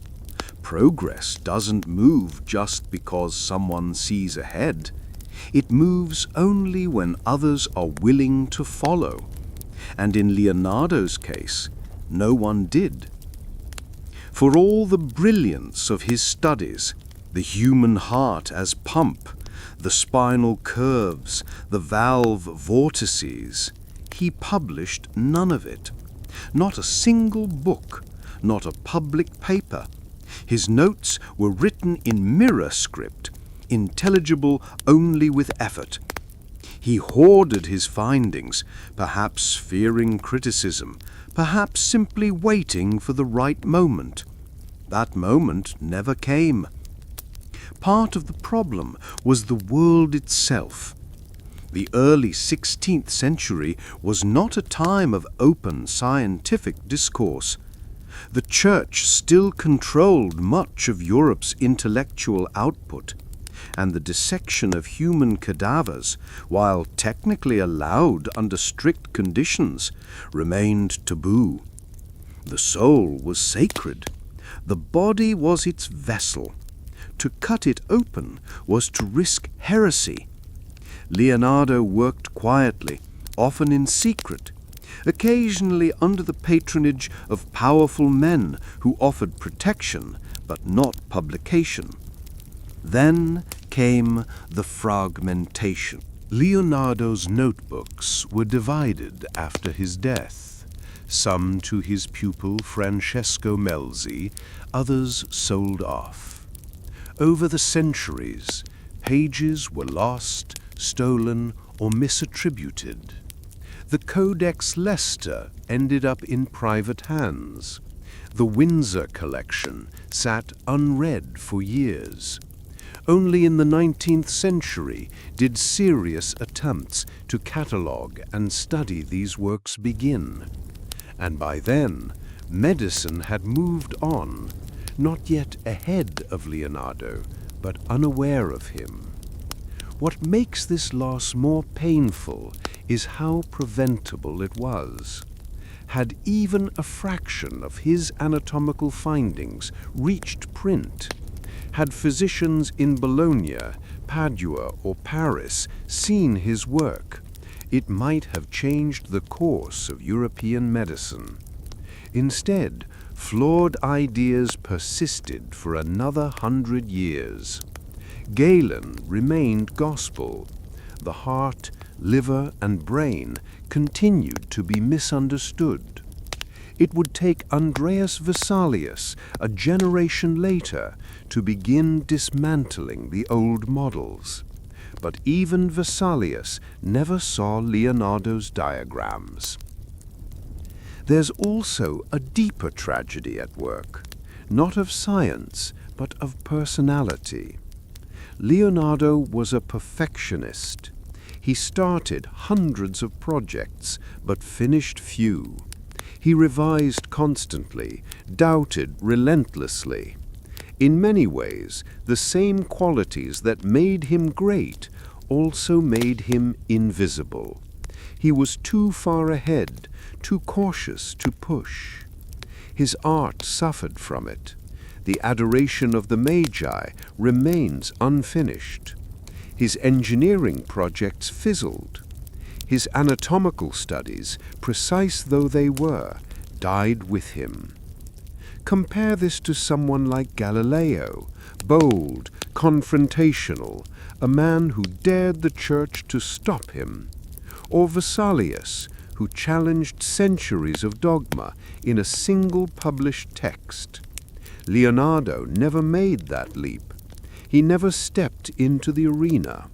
Progress doesn't move just because someone sees ahead. It moves only when others are willing to follow. And in Leonardo's case, no one did. For all the brilliance of his studies, the human heart as pump, the spinal curves, the valve vortices, he published none of it. Not a single book, not a public paper. His notes were written in mirror script, intelligible only with effort. He hoarded his findings, perhaps fearing criticism, perhaps simply waiting for the right moment. That moment never came. Part of the problem was the world itself. The early 16th century was not a time of open scientific discourse. The Church still controlled much of Europe's intellectual output, and the dissection of human cadavers, while technically allowed under strict conditions, remained taboo. The soul was sacred. The body was its vessel. To cut it open was to risk heresy. Leonardo worked quietly, often in secret, occasionally under the patronage of powerful men who offered protection but not publication. Then came the fragmentation. Leonardo's notebooks were divided after his death, some to his pupil Francesco Melzi, others sold off. Over the centuries, pages were lost, stolen, or misattributed. The Codex Leicester ended up in private hands. The Windsor collection sat unread for years. Only in the 19th century did serious attempts to catalogue and study these works begin. And by then, medicine had moved on, not yet ahead of Leonardo, but unaware of him. What makes this loss more painful is how preventable it was. Had even a fraction of his anatomical findings reached print, had physicians in Bologna, Padua, or Paris seen his work, it might have changed the course of European medicine. Instead, flawed ideas persisted for another 100 years. Galen remained gospel. The heart, liver, and brain continued to be misunderstood. It would take Andreas Vesalius a generation later to begin dismantling the old models. But even Vesalius never saw Leonardo's diagrams. There's also a deeper tragedy at work, not of science, but of personality. Leonardo was a perfectionist. He started hundreds of projects, but finished few. He revised constantly, doubted relentlessly. In many ways, the same qualities that made him great also made him invisible. He was too far ahead, too cautious to push. His art suffered from it. The Adoration of the Magi remains unfinished. His engineering projects fizzled. His anatomical studies, precise though they were, died with him. Compare this to someone like Galileo, bold, confrontational, a man who dared the church to stop him, or Vesalius, who challenged centuries of dogma in a single published text. Leonardo never made that leap. He never stepped into the arena.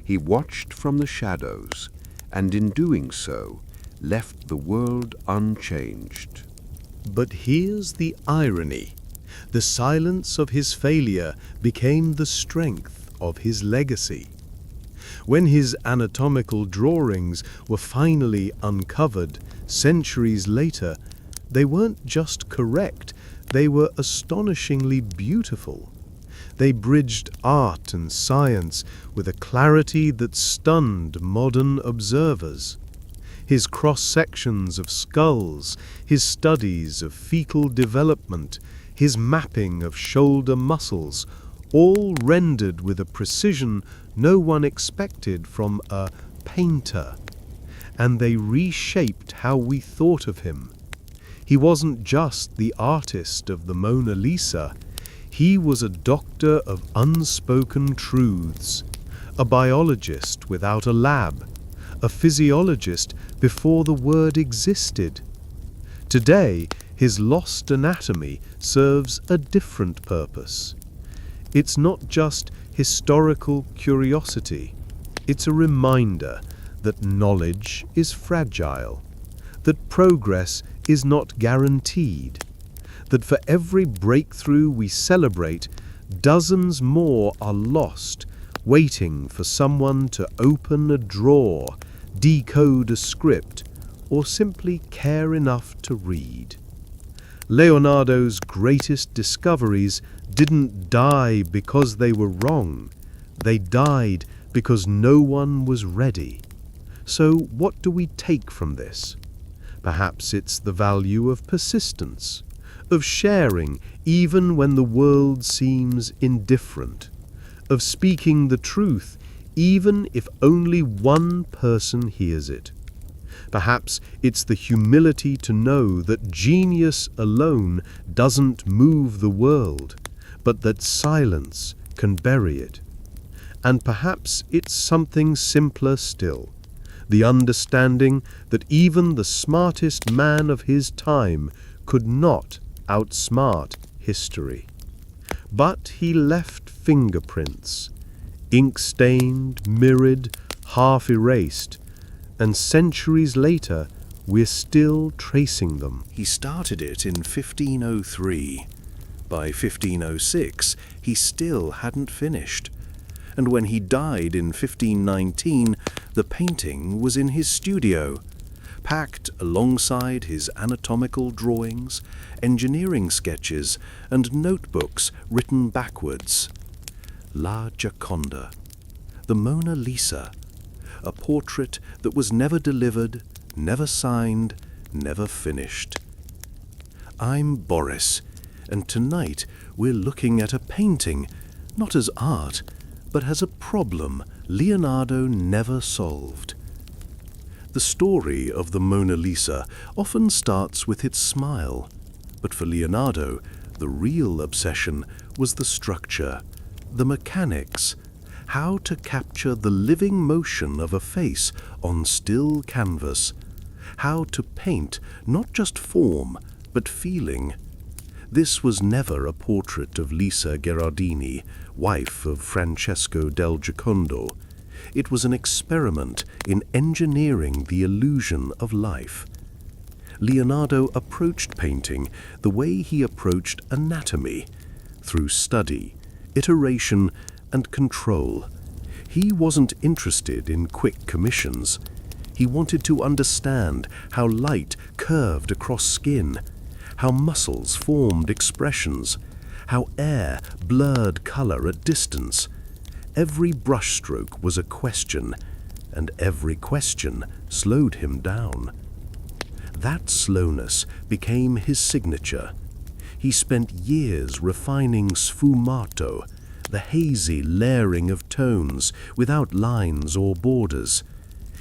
He watched from the shadows, and in doing so, left the world unchanged. But here's the irony. The silence of his failure became the strength of his legacy. When his anatomical drawings were finally uncovered centuries later, they weren't just correct, they were astonishingly beautiful. They bridged art and science with a clarity that stunned modern observers. His cross-sections of skulls, his studies of fetal development, his mapping of shoulder muscles, all rendered with a precision no one expected from a painter. And they reshaped how we thought of him. He wasn't just the artist of the Mona Lisa. He was a doctor of unspoken truths, a biologist without a lab, a physiologist before the word existed. Today, his lost anatomy serves a different purpose. It's not just historical curiosity. It's a reminder that knowledge is fragile, that progress is not guaranteed, that for every breakthrough we celebrate, dozens more are lost, waiting for someone to open a drawer, decode a script, or simply care enough to read. Leonardo's greatest discoveries didn't die because they were wrong. They died because no one was ready. So what do we take from this? Perhaps it's the value of persistence, of sharing even when the world seems indifferent, of speaking the truth even if only one person hears it. Perhaps it's the humility to know that genius alone doesn't move the world, but that silence can bury it. And perhaps it's something simpler still, the understanding that even the smartest man of his time could not outsmart history. But he left fingerprints, ink-stained, mirrored, half-erased, and centuries later, We're still tracing them. He started it in 1503. By 1506, he still hadn't finished. And when he died in 1519, the painting was in his studio, packed alongside his anatomical drawings, engineering sketches, and notebooks written backwards. La Gioconda, the Mona Lisa, a portrait that was never delivered, never signed, never finished. I'm Boris, and tonight we're looking at a painting, not as art, but as a problem Leonardo never solved. The story of the Mona Lisa often starts with its smile, but for Leonardo, the real obsession was the structure, the mechanics, how to capture the living motion of a face on still canvas, how to paint not just form, but feeling. This was never a portrait of Lisa Gherardini, wife of Francesco del Giocondo. It was an experiment in engineering the illusion of life. Leonardo approached painting the way he approached anatomy, through study, iteration, and control. He wasn't interested in quick commissions. He wanted to understand how light curved across skin, how muscles formed expressions, how air blurred color at distance. Every brushstroke was a question, and every question slowed him down. That slowness became his signature. He spent years refining sfumato, the hazy layering of tones without lines or borders.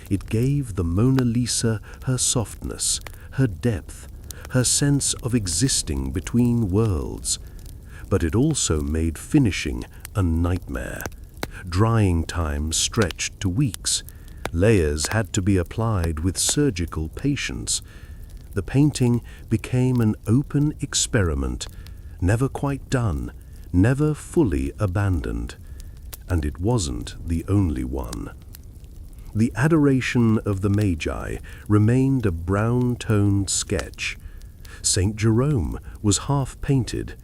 It gave the Mona Lisa her softness, her depth, her sense of existing between worlds. But it also made finishing a nightmare. Drying times stretched to weeks. Layers had to be applied with surgical patience. The painting became an open experiment, never quite done, never fully abandoned. And it wasn't the only one. The Adoration of the Magi remained a brown-toned sketch. St. Jerome was half-painted.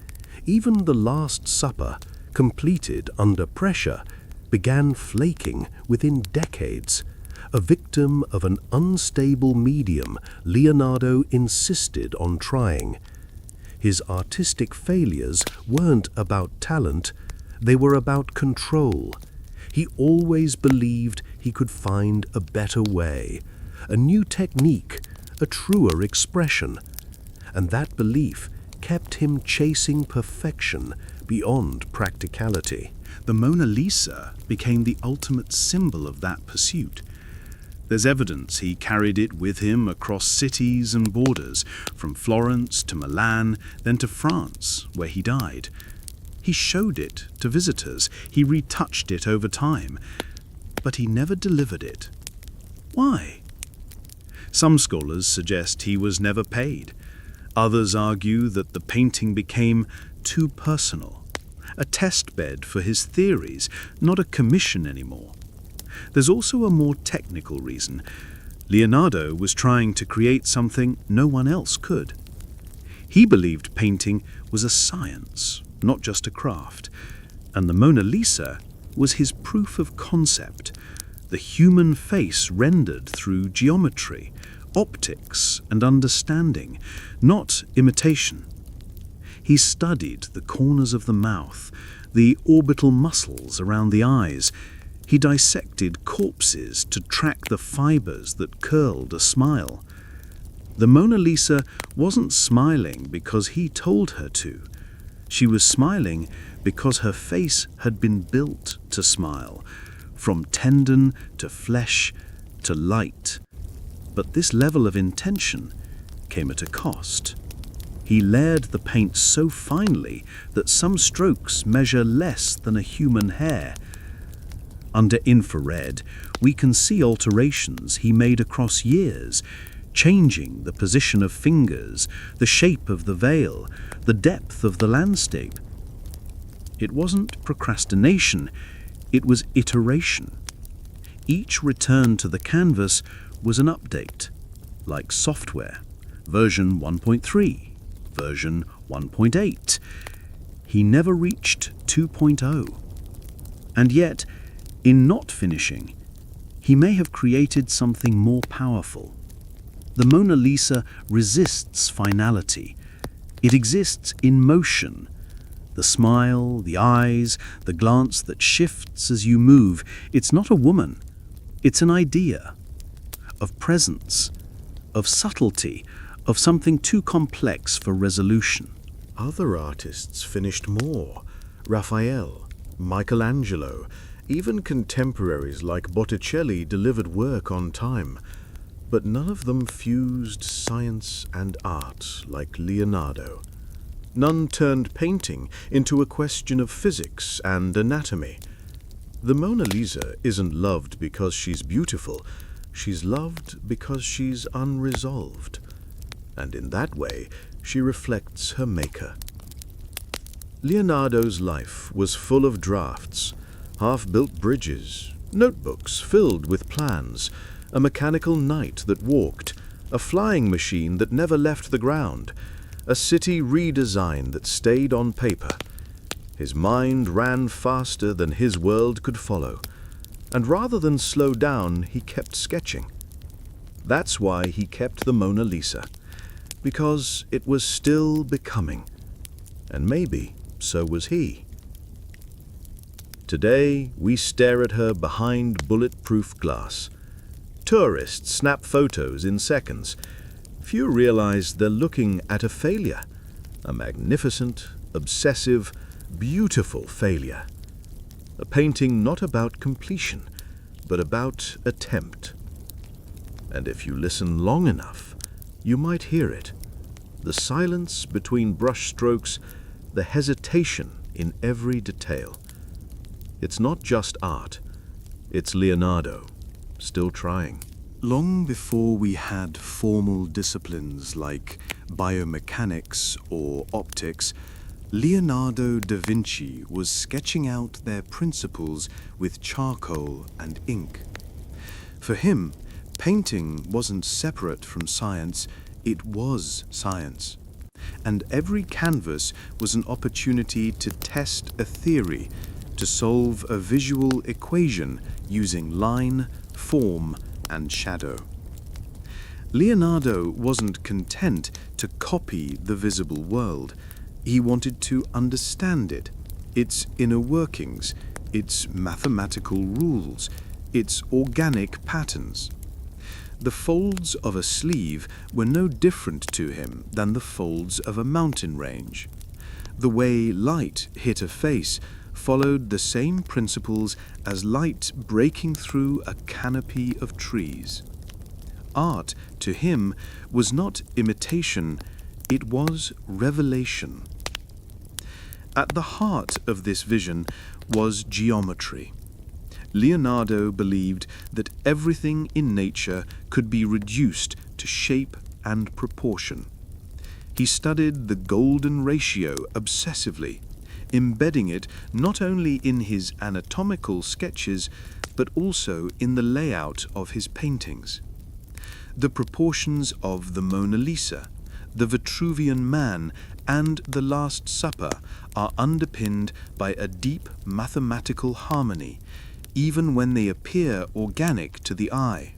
Even the Last Supper, completed under pressure, began flaking within decades. A victim of an unstable medium, Leonardo insisted on trying. His artistic failures weren't about talent, they were about control. He always believed he could find a better way, a new technique, a truer expression. And that belief kept him chasing perfection beyond practicality. The Mona Lisa became the ultimate symbol of that pursuit. There's evidence he carried it with him across cities and borders, from Florence to Milan, then to France, where he died. He showed it to visitors, he retouched it over time, but he never delivered it. Why? Some scholars suggest he was never paid. Others argue that the painting became too personal, a test bed for his theories, not a commission anymore. There's also a more technical reason. Leonardo was trying to create something no one else could. He believed painting was a science, not just a craft, and the Mona Lisa was his proof of concept, the human face rendered through geometry, optics, and understanding, not imitation. He studied the corners of the mouth, the orbital muscles around the eyes. He dissected corpses to track the fibers that curled a smile. The Mona Lisa wasn't smiling because he told her to. She was smiling because her face had been built to smile, from tendon to flesh to light. But this level of intention came at a cost. He layered the paint so finely that some strokes measure less than a human hair. Under infrared, we can see alterations he made across years, changing the position of fingers, the shape of the veil, the depth of the landscape. It wasn't procrastination, it was iteration. Each return to the canvas was an update, like software, version 1.3, version 1.8. He never reached 2.0. And yet, in not finishing, he may have created something more powerful. The Mona Lisa resists finality. It exists in motion. The smile, the eyes, the glance that shifts as you move. It's not a woman. It's an idea of presence, of subtlety, of something too complex for resolution. Other artists finished more. Raphael, Michelangelo, even contemporaries like Botticelli delivered work on time. But none of them fused science and art like Leonardo. None turned painting into a question of physics and anatomy. The Mona Lisa isn't loved because she's beautiful. She's loved because she's unresolved. And in that way, she reflects her maker. Leonardo's life was full of drafts, half-built bridges, notebooks filled with plans, a mechanical knight that walked, a flying machine that never left the ground, a city redesign that stayed on paper. His mind ran faster than his world could follow, and rather than slow down, he kept sketching. That's why he kept the Mona Lisa, because it was still becoming, and maybe so was he. Today, we stare at her behind bulletproof glass. Tourists snap photos in seconds. Few realize they're looking at a failure, a magnificent, obsessive, beautiful failure. A painting not about completion, but about attempt. And if you listen long enough, you might hear it. The silence between brushstrokes, the hesitation in every detail. It's not just art, it's Leonardo, still trying. Long before we had formal disciplines like biomechanics or optics, Leonardo da Vinci was sketching out their principles with charcoal and ink. For him, painting wasn't separate from science, it was science. And every canvas was an opportunity to test a theory, to solve a visual equation using line, form, and shadow. Leonardo wasn't content to copy the visible world. He wanted to understand it, its inner workings, its mathematical rules, its organic patterns. The folds of a sleeve were no different to him than the folds of a mountain range. The way light hit a face followed the same principles as light breaking through a canopy of trees. Art, to him, was not imitation, it was revelation. At the heart of this vision was geometry. Leonardo believed that everything in nature could be reduced to shape and proportion. He studied the golden ratio obsessively, embedding it not only in his anatomical sketches, but also in the layout of his paintings. The proportions of the Mona Lisa, the Vitruvian Man, and the Last Supper are underpinned by a deep mathematical harmony, even when they appear organic to the eye.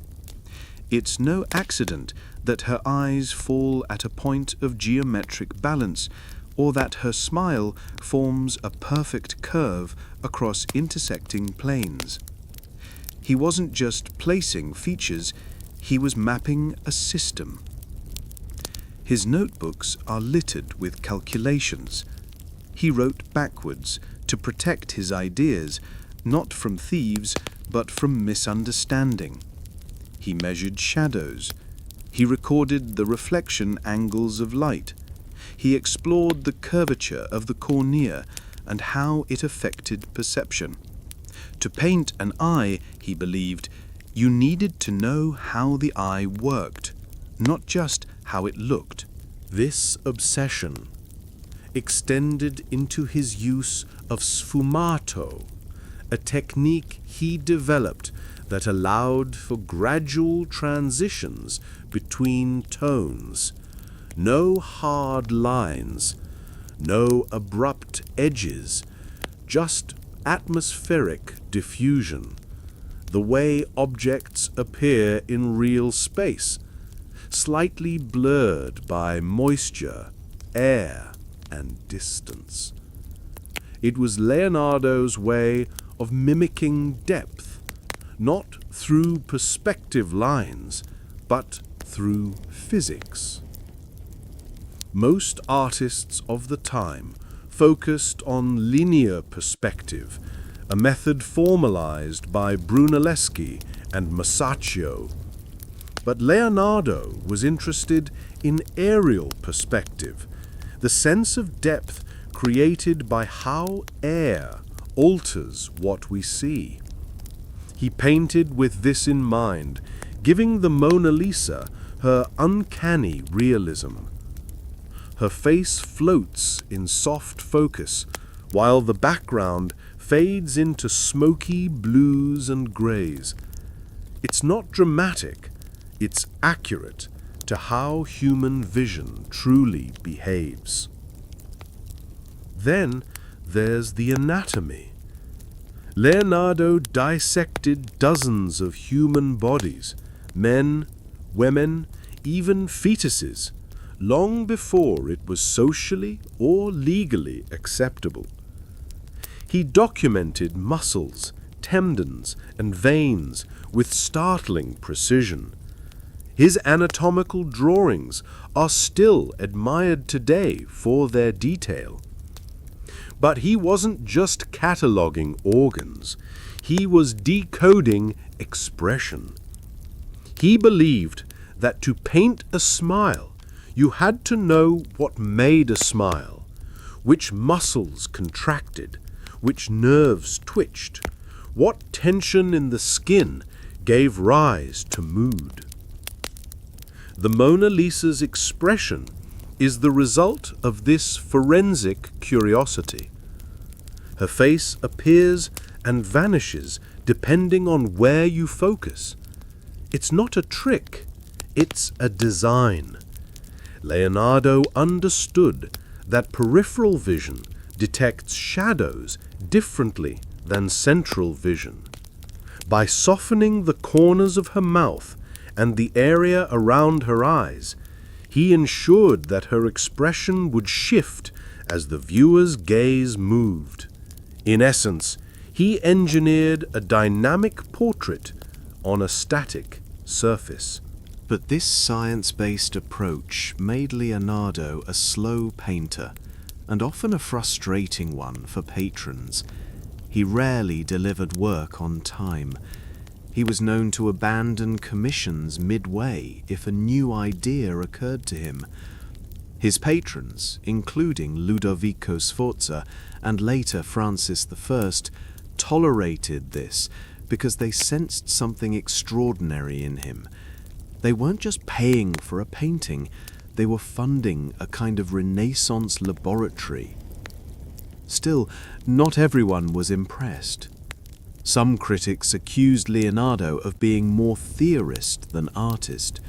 It's no accident that her eyes fall at a point of geometric balance, or that her smile forms a perfect curve across intersecting planes. He wasn't just placing features, he was mapping a system. His notebooks are littered with calculations. He wrote backwards to protect his ideas, not from thieves, but from misunderstanding. He measured shadows. He recorded the reflection angles of light. He explored the curvature of the cornea and how it affected perception. To paint an eye, he believed, you needed to know how the eye worked, not just how it looked. This obsession extended into his use of sfumato, a technique he developed that allowed for gradual transitions between tones. No hard lines, no abrupt edges, just atmospheric diffusion, the way objects appear in real space, slightly blurred by moisture, air, and distance. It was Leonardo's way of mimicking depth, not through perspective lines, but through physics. Most artists of the time focused on linear perspective, a method formalized by Brunelleschi and Masaccio. But Leonardo was interested in aerial perspective, the sense of depth created by how air alters what we see. He painted with this in mind, giving the Mona Lisa her uncanny realism. Her face floats in soft focus, while the background fades into smoky blues and grays. It's not dramatic, it's accurate to how human vision truly behaves. Then there's the anatomy. Leonardo dissected dozens of human bodies, men, women, even fetuses, long before it was socially or legally acceptable. He documented muscles, tendons, and veins with startling precision. His anatomical drawings are still admired today for their detail. But he wasn't just cataloging organs, he was decoding expression. He believed that to paint a smile, you had to know what made a smile, which muscles contracted, which nerves twitched, what tension in the skin gave rise to mood. The Mona Lisa's expression is the result of this forensic curiosity. Her face appears and vanishes depending on where you focus. It's not a trick, it's a design. Leonardo understood that peripheral vision detects shadows differently than central vision. By softening the corners of her mouth and the area around her eyes, he ensured that her expression would shift as the viewer's gaze moved. In essence, he engineered a dynamic portrait on a static surface. But this science-based approach made Leonardo a slow painter, and often a frustrating one for patrons. He rarely delivered work on time. He was known to abandon commissions midway if a new idea occurred to him. His patrons, including Ludovico Sforza and later Francis I, tolerated this because they sensed something extraordinary in him. They weren't just paying for a painting, they were funding a kind of Renaissance laboratory. Still, not everyone was impressed. Some critics accused Leonardo of being more theorist than artist.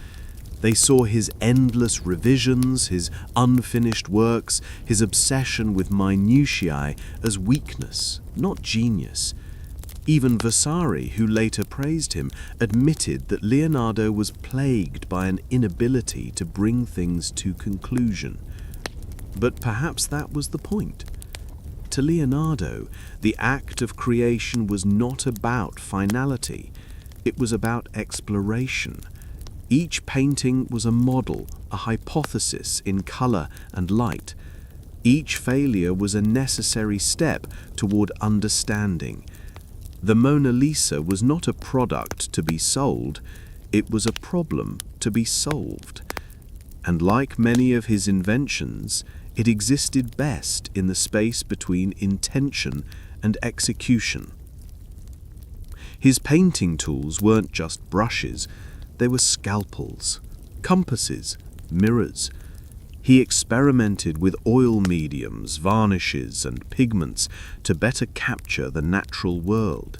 They saw his endless revisions, his unfinished works, his obsession with minutiae as weakness, not genius. Even Vasari, who later praised him, admitted that Leonardo was plagued by an inability to bring things to conclusion. But perhaps that was the point. To Leonardo, the act of creation was not about finality. It was about exploration. Each painting was a model, a hypothesis in color and light. Each failure was a necessary step toward understanding. The Mona Lisa was not a product to be sold, it was a problem to be solved. And like many of his inventions, it existed best in the space between intention and execution. His painting tools weren't just brushes, they were scalpels, compasses, mirrors. He experimented with oil mediums, varnishes, and pigments to better capture the natural world.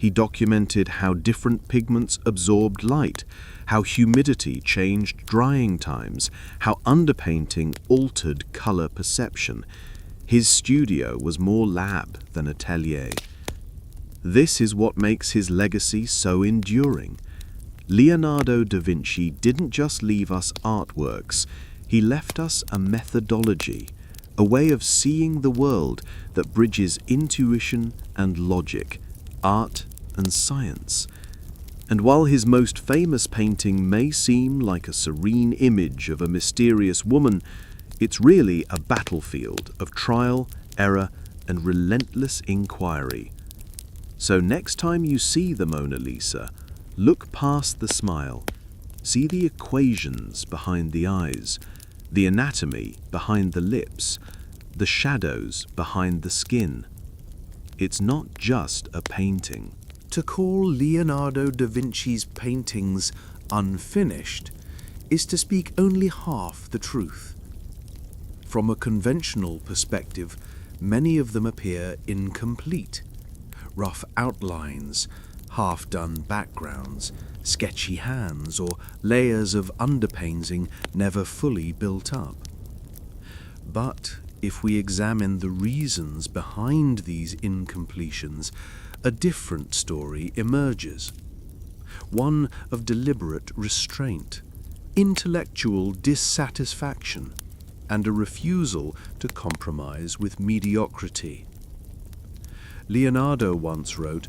He documented how different pigments absorbed light, how humidity changed drying times, how underpainting altered color perception. His studio was more lab than atelier. This is what makes his legacy so enduring. Leonardo da Vinci didn't just leave us artworks, he left us a methodology, a way of seeing the world that bridges intuition and logic, art and science. And while his most famous painting may seem like a serene image of a mysterious woman, it's really a battlefield of trial, error, and relentless inquiry. So next time you see the Mona Lisa, look past the smile. See the equations behind the eyes, the anatomy behind the lips, the shadows behind the skin. It's not just a painting. To call Leonardo da Vinci's paintings unfinished is to speak only half the truth. From a conventional perspective, many of them appear incomplete. Rough outlines, half-done backgrounds, sketchy hands, or layers of underpainting never fully built up. But if we examine the reasons behind these incompletions, a different story emerges. One of deliberate restraint, intellectual dissatisfaction, and a refusal to compromise with mediocrity. Leonardo once wrote,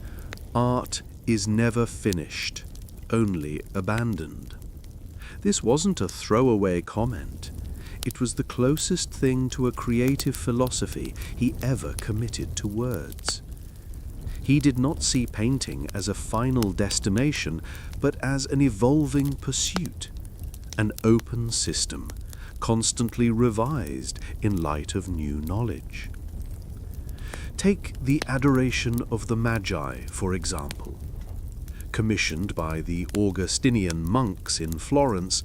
"Art is never finished, only abandoned." This wasn't a throwaway comment. It was the closest thing to a creative philosophy he ever committed to words. He did not see painting as a final destination, but as an evolving pursuit, an open system, constantly revised in light of new knowledge. Take the Adoration of the Magi, for example. Commissioned by the Augustinian monks in Florence,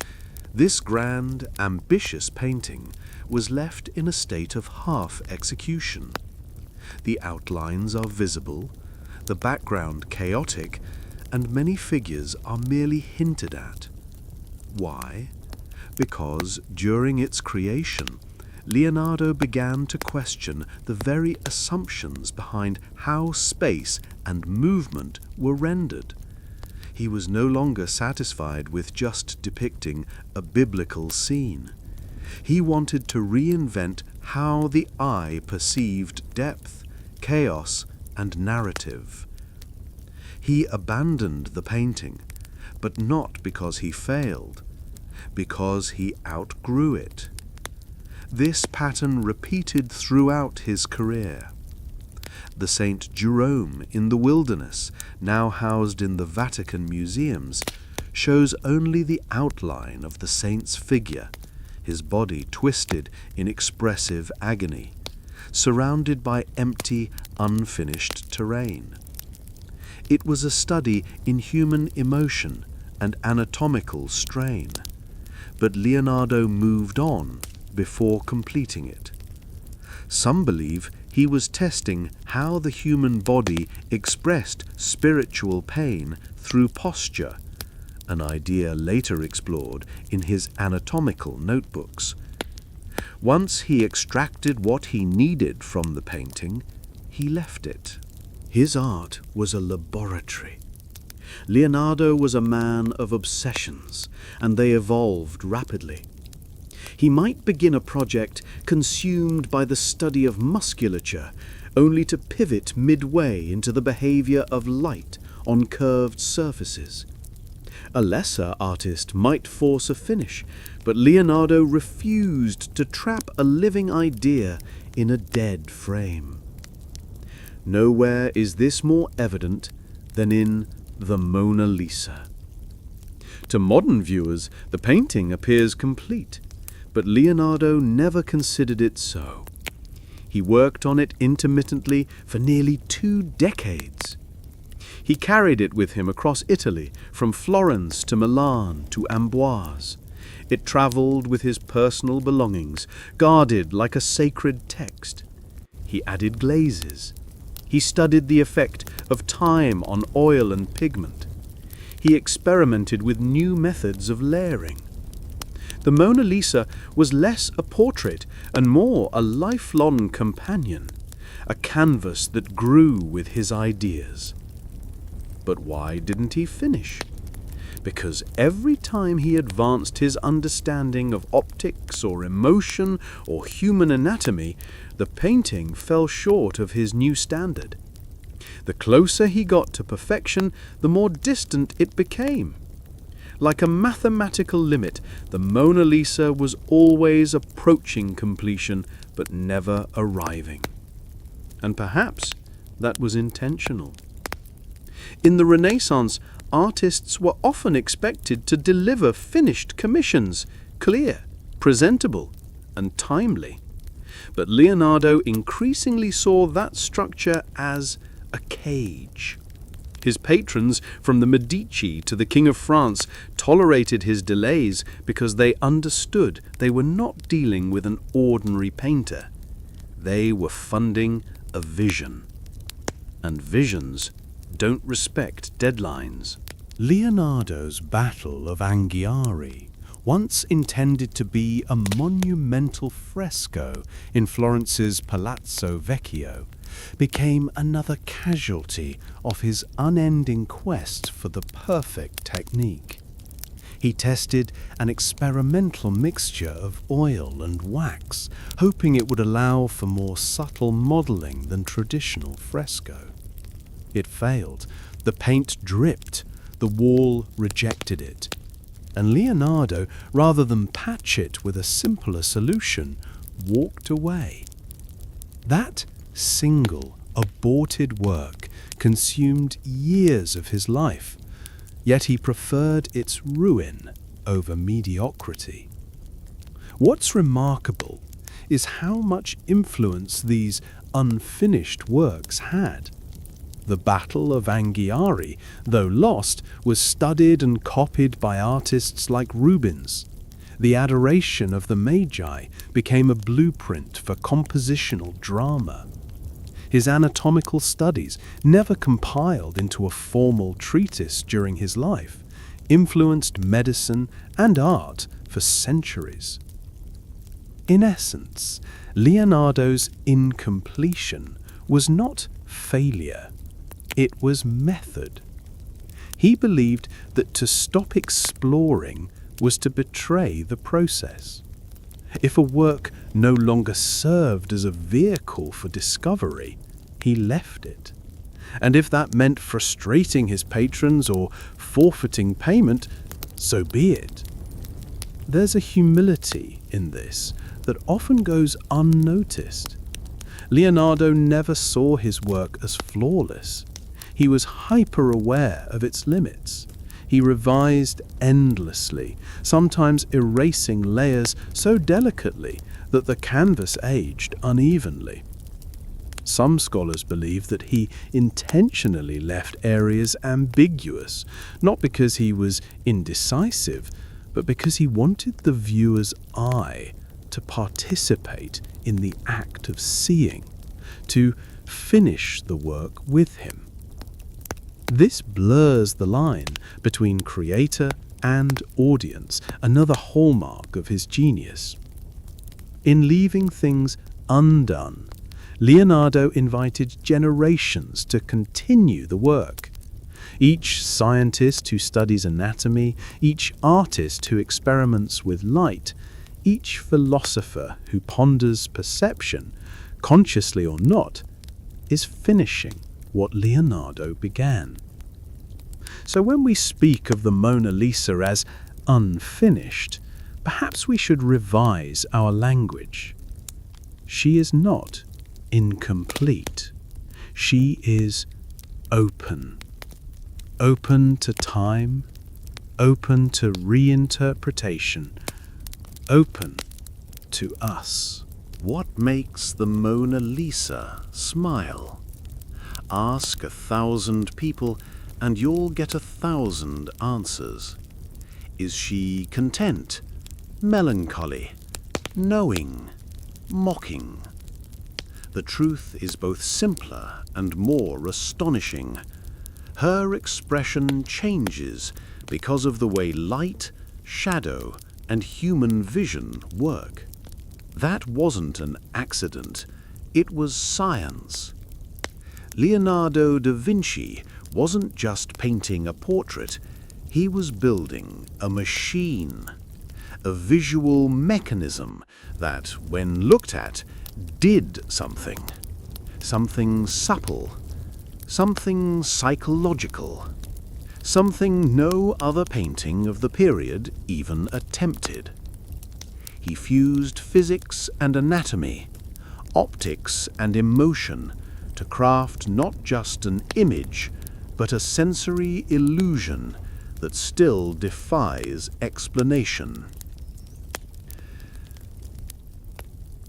this grand, ambitious painting was left in a state of half-execution. The outlines are visible, the background chaotic, and many figures are merely hinted at. Why? Because during its creation, Leonardo began to question the very assumptions behind how space and movement were rendered. He was no longer satisfied with just depicting a biblical scene. He wanted to reinvent how the eye perceived depth, chaos, and narrative. He abandoned the painting, but not because he failed, because he outgrew it. This pattern repeated throughout his career. The Saint Jerome in the wilderness, now housed in the Vatican museums, shows only the outline of the saint's figure, his body twisted in expressive agony, surrounded by empty, unfinished terrain. It was a study in human emotion and anatomical strain, but Leonardo moved on before completing it. Some believe he was testing how the human body expressed spiritual pain through posture, an idea later explored in his anatomical notebooks. Once he extracted what he needed from the painting, he left it. His art was a laboratory. Leonardo was a man of obsessions, and they evolved rapidly. He might begin a project consumed by the study of musculature, only to pivot midway into the behavior of light on curved surfaces. A lesser artist might force a finish, but Leonardo refused to trap a living idea in a dead frame. Nowhere is this more evident than in the Mona Lisa. To modern viewers, the painting appears complete, but Leonardo never considered it so. He worked on it intermittently for nearly 2 decades. He carried it with him across Italy, from Florence to Milan to Amboise. It travelled with his personal belongings, guarded like a sacred text. He added glazes. He studied the effect of time on oil and pigment. He experimented with new methods of layering. The Mona Lisa was less a portrait and more a lifelong companion, a canvas that grew with his ideas. But why didn't he finish? Because every time he advanced his understanding of optics or emotion or human anatomy, the painting fell short of his new standard. The closer he got to perfection, the more distant it became. Like a mathematical limit, the Mona Lisa was always approaching completion, but never arriving. And perhaps that was intentional. In the Renaissance, artists were often expected to deliver finished commissions, clear, presentable, and timely. But Leonardo increasingly saw that structure as a cage. His patrons, from the Medici to the King of France, tolerated his delays because they understood they were not dealing with an ordinary painter. They were funding a vision. And visions don't respect deadlines. Leonardo's Battle of Anghiari, once intended to be a monumental fresco in Florence's Palazzo Vecchio, became another casualty of his unending quest for the perfect technique. He tested an experimental mixture of oil and wax, hoping it would allow for more subtle modelling than traditional fresco. It failed. The paint dripped. The wall rejected it. And Leonardo, rather than patch it with a simpler solution, walked away. That single, aborted work consumed years of his life, yet he preferred its ruin over mediocrity. What's remarkable is how much influence these unfinished works had. The Battle of Anghiari, though lost, was studied and copied by artists like Rubens. The Adoration of the Magi became a blueprint for compositional drama. His anatomical studies, never compiled into a formal treatise during his life, influenced medicine and art for centuries. In essence, Leonardo's incompletion was not failure. It was method. He believed that to stop exploring was to betray the process. If a work no longer served as a vehicle for discovery, he left it. And if that meant frustrating his patrons or forfeiting payment, so be it. There's a humility in this that often goes unnoticed. Leonardo never saw his work as flawless. He was hyper-aware of its limits. He revised endlessly, sometimes erasing layers so delicately that the canvas aged unevenly. Some scholars believe that he intentionally left areas ambiguous, not because he was indecisive, but because he wanted the viewer's eye to participate in the act of seeing, to finish the work with him. This blurs the line between creator and audience, another hallmark of his genius. In leaving things undone, Leonardo invited generations to continue the work. Each scientist who studies anatomy, each artist who experiments with light, each philosopher who ponders perception, consciously or not, is finishing what Leonardo began. So when we speak of the Mona Lisa as unfinished, perhaps we should revise our language. She is not incomplete. She is open. Open to time, open to reinterpretation, open to us. What makes the Mona Lisa smile? Ask 1,000 people and you'll get 1,000 answers. Is she content, melancholy, knowing, mocking? The truth is both simpler and more astonishing. Her expression changes because of the way light, shadow, and human vision work. That wasn't an accident, it was science. Leonardo da Vinci wasn't just painting a portrait, he was building a machine, a visual mechanism that, when looked at, did something. Something supple, something psychological, something no other painting of the period even attempted. He fused physics and anatomy, optics and emotion to craft not just an image, but a sensory illusion that still defies explanation.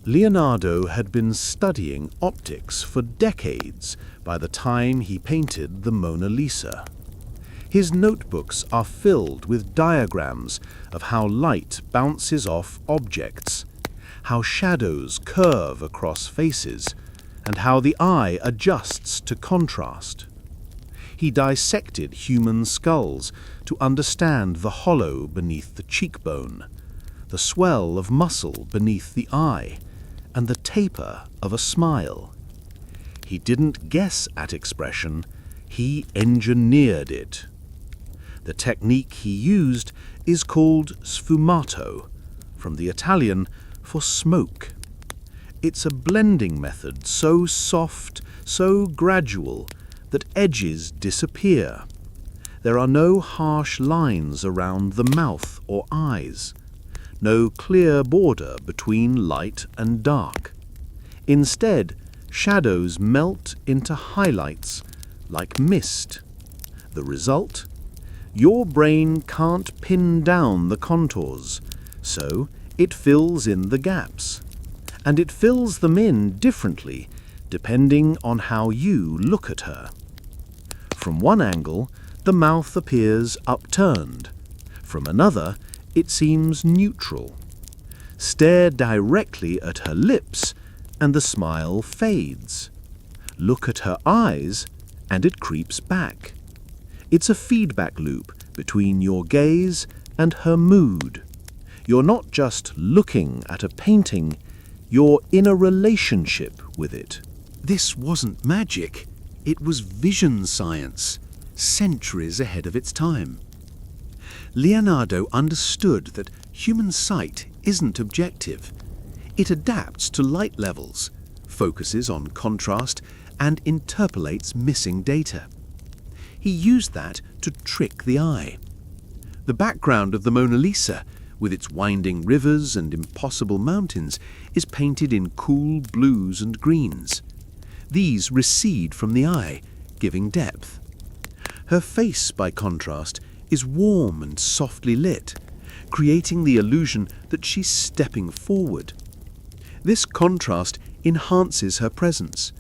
Leonardo had been studying optics for decades by the time he painted the Mona Lisa. His notebooks are filled with diagrams of how light bounces off objects, how shadows curve across faces, and how the eye adjusts to contrast. He dissected human skulls to understand the hollow beneath the cheekbone, the swell of muscle beneath the eye, and the taper of a smile. He didn't guess at expression, he engineered it. The technique he used is called sfumato, from the Italian for smoke. It's a blending method so soft, so gradual, that edges disappear. There are no harsh lines around the mouth or eyes, no clear border between light and dark. Instead, shadows melt into highlights like mist. The result? Your brain can't pin down the contours, so it fills in the gaps. And it fills them in differently, depending on how you look at her. From one angle, the mouth appears upturned. From another, it seems neutral. Stare directly at her lips, and the smile fades. Look at her eyes, and it creeps back. It's a feedback loop between your gaze and her mood. You're not just looking at a painting, you're in a relationship with it. This wasn't magic. It was vision science, centuries ahead of its time. Leonardo understood that human sight isn't objective. It adapts to light levels, focuses on contrast, and interpolates missing data. He used that to trick the eye. The background of the Mona Lisa, with its winding rivers and impossible mountains, is painted in cool blues and greens. These recede from the eye, giving depth. Her face, by contrast, is warm and softly lit, creating the illusion that she's stepping forward. This contrast enhances her presence.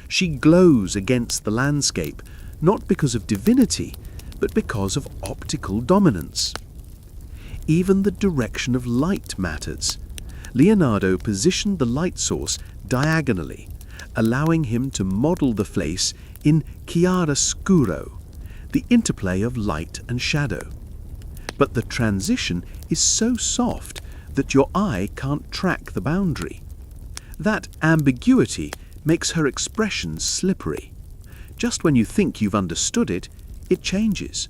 She glows against the landscape, not because of divinity, but because of optical dominance. Even the direction of light matters. Leonardo positioned the light source diagonally, allowing him to model the face in chiaroscuro, the interplay of light and shadow. But the transition is so soft that your eye can't track the boundary. That ambiguity makes her expression slippery. Just when you think you've understood it, it changes.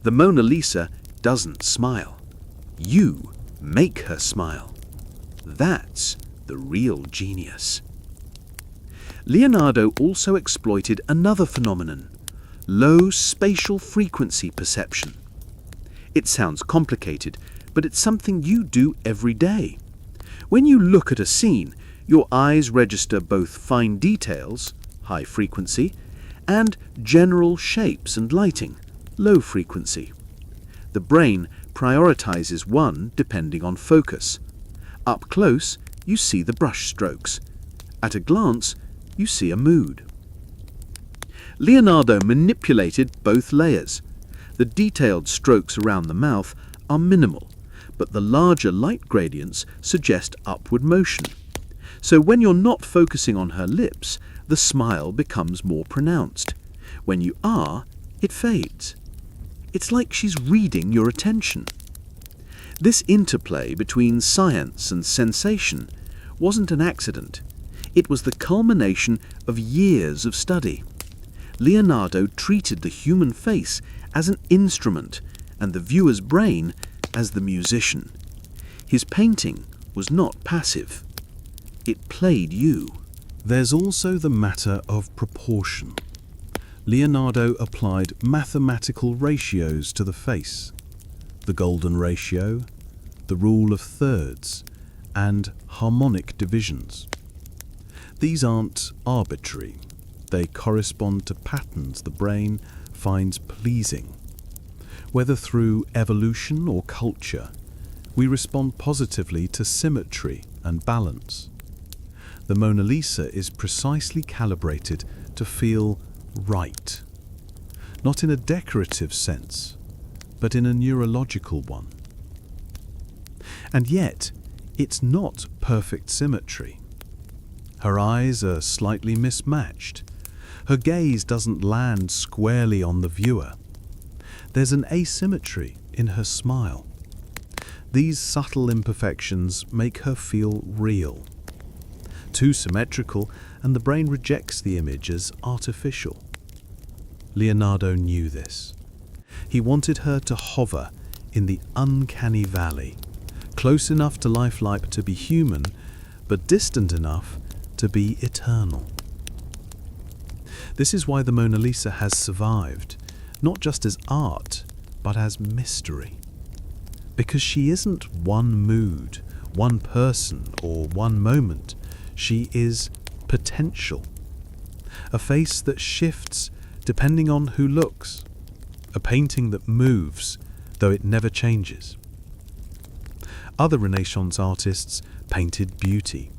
The Mona Lisa doesn't smile. You make her smile. That's the real genius. Leonardo also exploited another phenomenon, low spatial frequency perception. It sounds complicated, but it's something you do every day. When you look at a scene, your eyes register both fine details, high frequency, and general shapes and lighting, low frequency. The brain prioritizes one depending on focus. Up close, you see the brush strokes. At a glance, you see a mood. Leonardo manipulated both layers. The detailed strokes around the mouth are minimal, but the larger light gradients suggest upward motion. So when you're not focusing on her lips, the smile becomes more pronounced. When you are, it fades. It's like she's reading your attention. This interplay between science and sensation wasn't an accident. It was the culmination of years of study. Leonardo treated the human face as an instrument and the viewer's brain as the musician. His painting was not passive. It played you. There's also the matter of proportion. Leonardo applied mathematical ratios to the face. The golden ratio, the rule of thirds, and harmonic divisions. These aren't arbitrary. They correspond to patterns the brain finds pleasing. Whether through evolution or culture, we respond positively to symmetry and balance. The Mona Lisa is precisely calibrated to feel right, not in a decorative sense, but in a neurological one. And yet, it's not perfect symmetry. Her eyes are slightly mismatched. Her gaze doesn't land squarely on the viewer. There's an asymmetry in her smile. These subtle imperfections make her feel real. Too symmetrical, and the brain rejects the image as artificial. Leonardo knew this. He wanted her to hover in the uncanny valley, close enough to lifelike to be human, but distant enough to be eternal. This is why the Mona Lisa has survived, not just as art, but as mystery. Because she isn't one mood, one person, or one moment. She is potential. A face that shifts depending on who looks. A painting that moves, though it never changes. Other Renaissance artists painted beauty.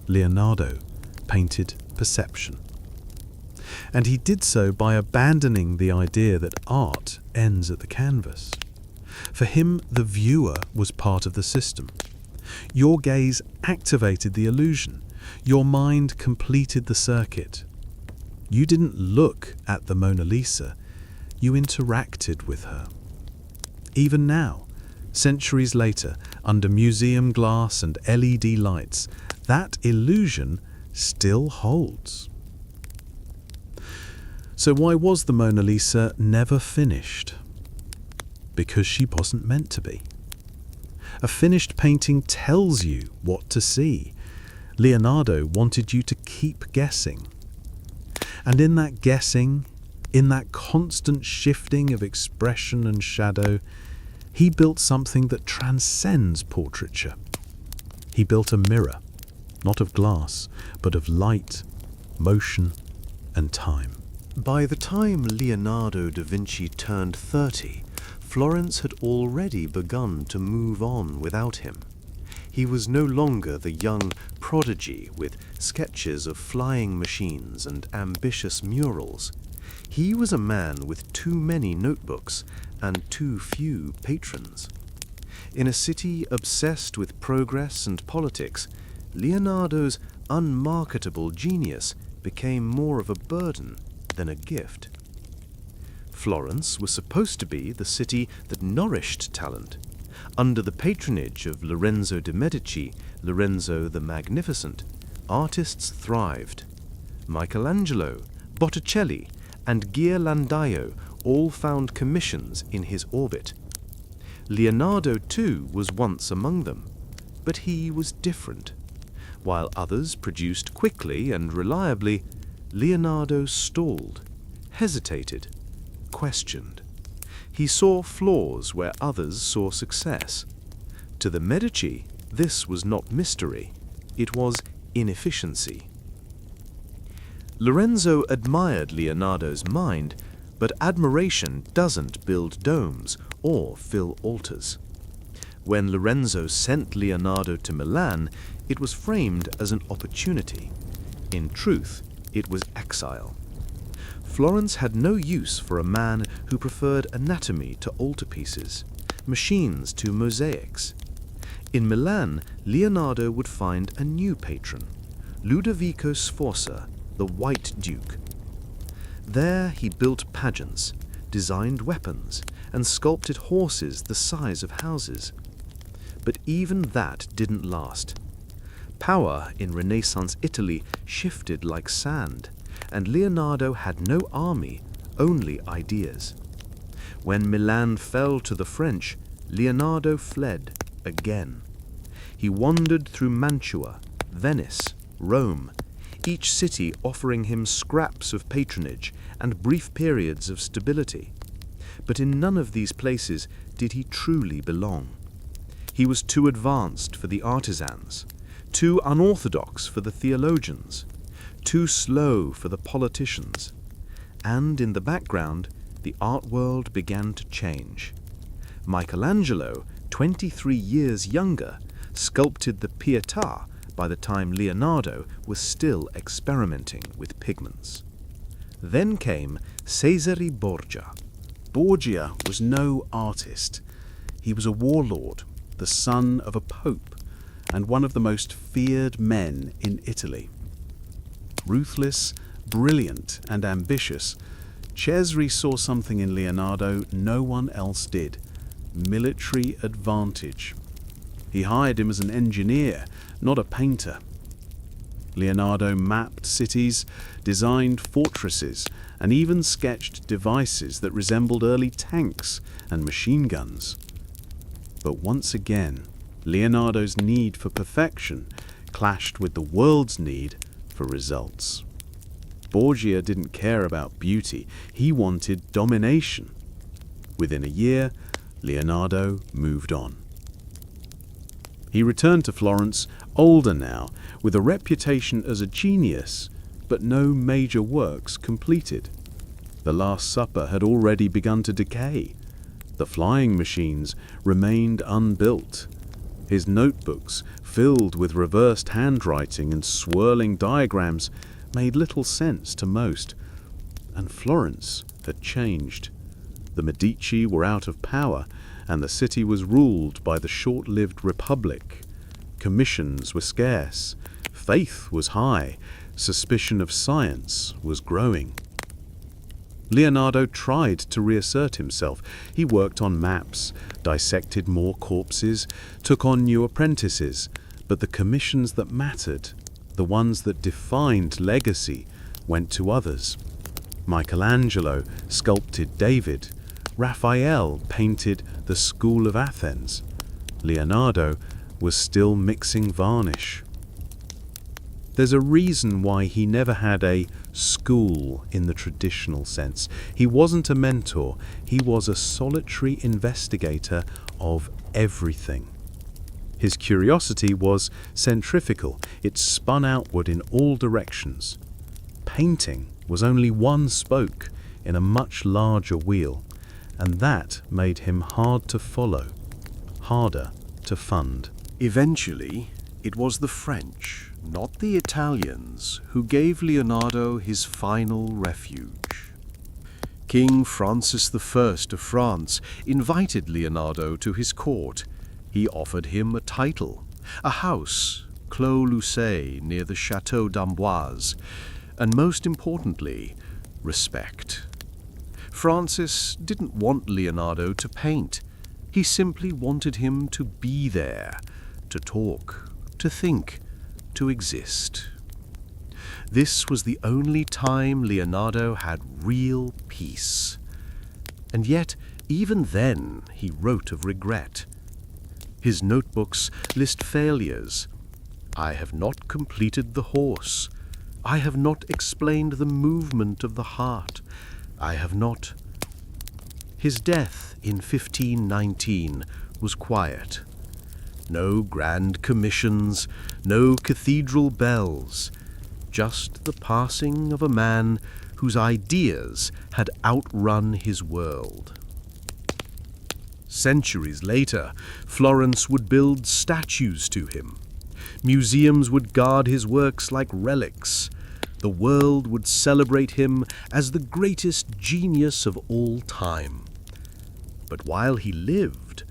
Leonardo painted perception. And he did so by abandoning the idea that art ends at the canvas. For him, the viewer was part of the system. Your gaze activated the illusion. Your mind completed the circuit. You didn't look at the Mona Lisa, you interacted with her. Even now, centuries later, under museum glass and LED lights, that illusion still holds. So why was the Mona Lisa never finished? Because she wasn't meant to be. A finished painting tells you what to see. Leonardo wanted you to keep guessing. And in that guessing, in that constant shifting of expression and shadow, he built something that transcends portraiture. He built a mirror, not of glass, but of light, motion, and time. By the time Leonardo da Vinci turned 30, Florence had already begun to move on without him. He was no longer the young prodigy with sketches of flying machines and ambitious murals. He was a man with too many notebooks and too few patrons. In a city obsessed with progress and politics, Leonardo's unmarketable genius became more of a burden than a gift. Florence was supposed to be the city that nourished talent. Under the patronage of Lorenzo de' Medici, Lorenzo the Magnificent, artists thrived. Michelangelo, Botticelli, and Ghirlandaio all found commissions in his orbit. Leonardo, too, was once among them, but he was different. While others produced quickly and reliably, Leonardo stalled, hesitated, questioned. He saw flaws where others saw success. To the Medici, this was not mystery, it was inefficiency. Lorenzo admired Leonardo's mind, but admiration doesn't build domes or fill altars. When Lorenzo sent Leonardo to Milan, it was framed as an opportunity. In truth, it was exile. Florence had no use for a man who preferred anatomy to altarpieces, machines to mosaics. In Milan, Leonardo would find a new patron, Ludovico Sforza, the White Duke. There he built pageants, designed weapons, and sculpted horses the size of houses. But even that didn't last. Power in Renaissance Italy shifted like sand, and Leonardo had no army, only ideas. When Milan fell to the French, Leonardo fled again. He wandered through Mantua, Venice, Rome, each city offering him scraps of patronage and brief periods of stability. But in none of these places did he truly belong. He was too advanced for the artisans, too unorthodox for the theologians, too slow for the politicians. And in the background, the art world began to change. Michelangelo, 23 years younger, sculpted the Pietà by the time Leonardo was still experimenting with pigments. Then came Cesare Borgia. Borgia was no artist. He was a warlord, the son of a pope, and one of the most feared men in Italy. Ruthless, brilliant, and ambitious, Cesare saw something in Leonardo no one else did: military advantage. He hired him as an engineer, not a painter. Leonardo mapped cities, designed fortresses, and even sketched devices that resembled early tanks and machine guns. But once again, Leonardo's need for perfection clashed with the world's need for results. Borgia didn't care about beauty, he wanted domination. Within a year, Leonardo moved on. He returned to Florence, older now, with a reputation as a genius, but no major works completed. The Last Supper had already begun to decay. The flying machines remained unbuilt. His notebooks, filled with reversed handwriting and swirling diagrams, made little sense to most. And Florence had changed. The Medici were out of power, and the city was ruled by the short-lived Republic. Commissions were scarce, faith was high, suspicion of science was growing. Leonardo tried to reassert himself. He worked on maps, dissected more corpses, took on new apprentices, but the commissions that mattered, the ones that defined legacy, went to others. Michelangelo sculpted David. Raphael painted the School of Athens. Leonardo was still mixing varnish. There's a reason why he never had a school in the traditional sense. He wasn't a mentor, he was a solitary investigator of everything. His curiosity was centrifugal, it spun outward in all directions. Painting was only one spoke in a much larger wheel, and that made him hard to follow, harder to fund. Eventually, it was the French, not the Italians, who gave Leonardo his final refuge. King Francis I of France invited Leonardo to his court. He offered him a title, a house, Clos Lucé, near the Château d'Amboise, and most importantly, respect. Francis didn't want Leonardo to paint. He simply wanted him to be there, to talk, to think, to exist. This was the only time Leonardo had real peace. And yet, even then, he wrote of regret. His notebooks list failures. I have not completed the horse. I have not explained the movement of the heart. I have not. His death in 1519 was quiet. No grand commissions, no cathedral bells, just the passing of a man whose ideas had outrun his world. Centuries later, Florence would build statues to him. Museums would guard his works like relics. The world would celebrate him as the greatest genius of all time. But while he lived,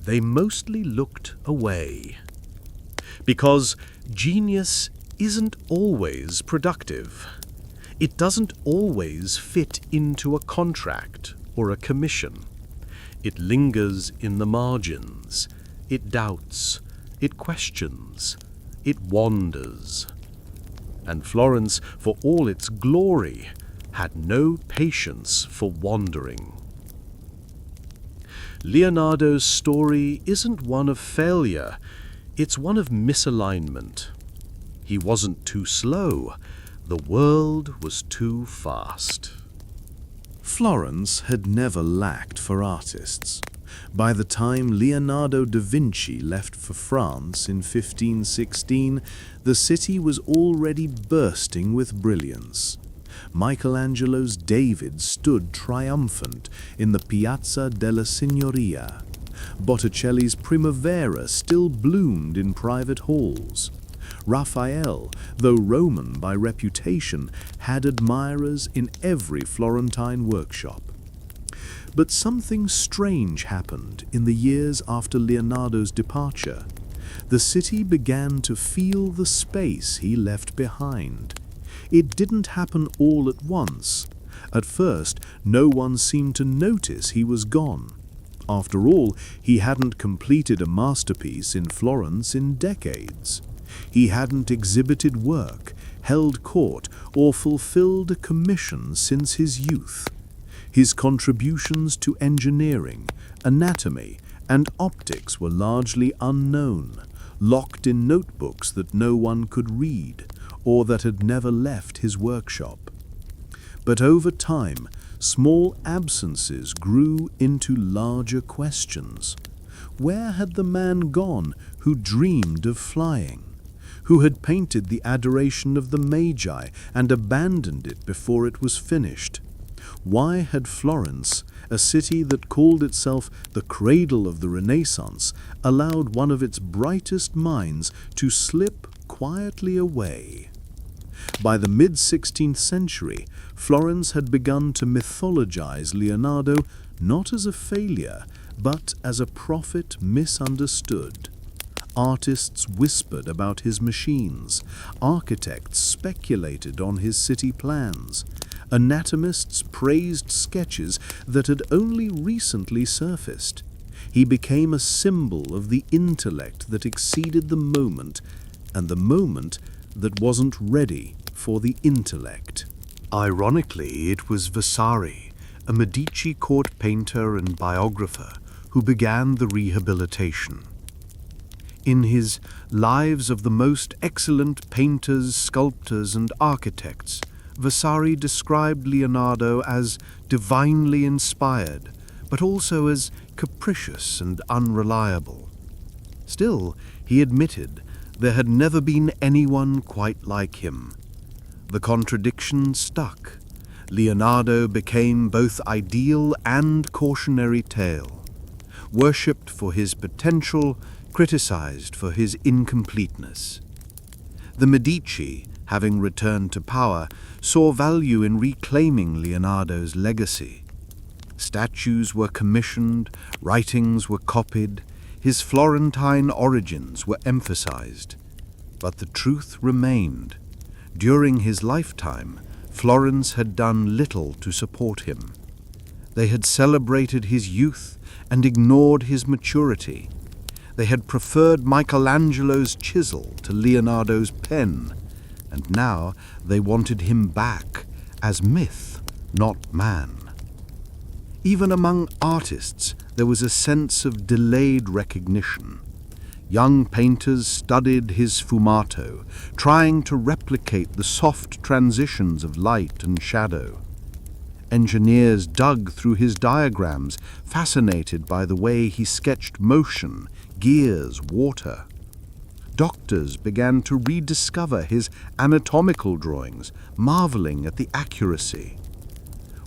they mostly looked away. Because genius isn't always productive. It doesn't always fit into a contract or a commission. It lingers in the margins. It doubts. It questions. It wanders. And Florence, for all its glory, had no patience for wandering. Leonardo's story isn't one of failure, it's one of misalignment. He wasn't too slow, the world was too fast. Florence had never lacked for artists. By the time Leonardo da Vinci left for France in 1516, the city was already bursting with brilliance. Michelangelo's David stood triumphant in the Piazza della Signoria. Botticelli's Primavera still bloomed in private halls. Raphael, though Roman by reputation, had admirers in every Florentine workshop. But something strange happened in the years after Leonardo's departure. The city began to feel the space he left behind. It didn't happen all at once. At first, no one seemed to notice he was gone. After all, he hadn't completed a masterpiece in Florence in decades. He hadn't exhibited work, held court, or fulfilled a commission since his youth. His contributions to engineering, anatomy, and optics were largely unknown, locked in notebooks that no one could read, or that had never left his workshop. But over time, small absences grew into larger questions. Where had the man gone who dreamed of flying? Who had painted the Adoration of the Magi and abandoned it before it was finished? Why had Florence, a city that called itself the cradle of the Renaissance, allowed one of its brightest minds to slip quietly away? By the mid-16th century, Florence had begun to mythologize Leonardo not as a failure, but as a prophet misunderstood. Artists whispered about his machines, architects speculated on his city plans, anatomists praised sketches that had only recently surfaced. He became a symbol of the intellect that exceeded the moment, and the moment that wasn't ready for the intellect. Ironically, it was Vasari, a Medici court painter and biographer, who began the rehabilitation. In his Lives of the Most Excellent Painters, Sculptors, and Architects, Vasari described Leonardo as divinely inspired, but also as capricious and unreliable. Still, he admitted there had never been anyone quite like him. The contradiction stuck. Leonardo became both ideal and cautionary tale, worshipped for his potential, criticized for his incompleteness. The Medici, having returned to power, saw value in reclaiming Leonardo's legacy. Statues were commissioned, writings were copied, his Florentine origins were emphasized. But the truth remained. During his lifetime, Florence had done little to support him. They had celebrated his youth and ignored his maturity. They had preferred Michelangelo's chisel to Leonardo's pen, and now they wanted him back as myth, not man. Even among artists, there was a sense of delayed recognition. Young painters studied his sfumato, trying to replicate the soft transitions of light and shadow. Engineers dug through his diagrams, fascinated by the way he sketched motion, gears, water. Doctors began to rediscover his anatomical drawings, marveling at the accuracy.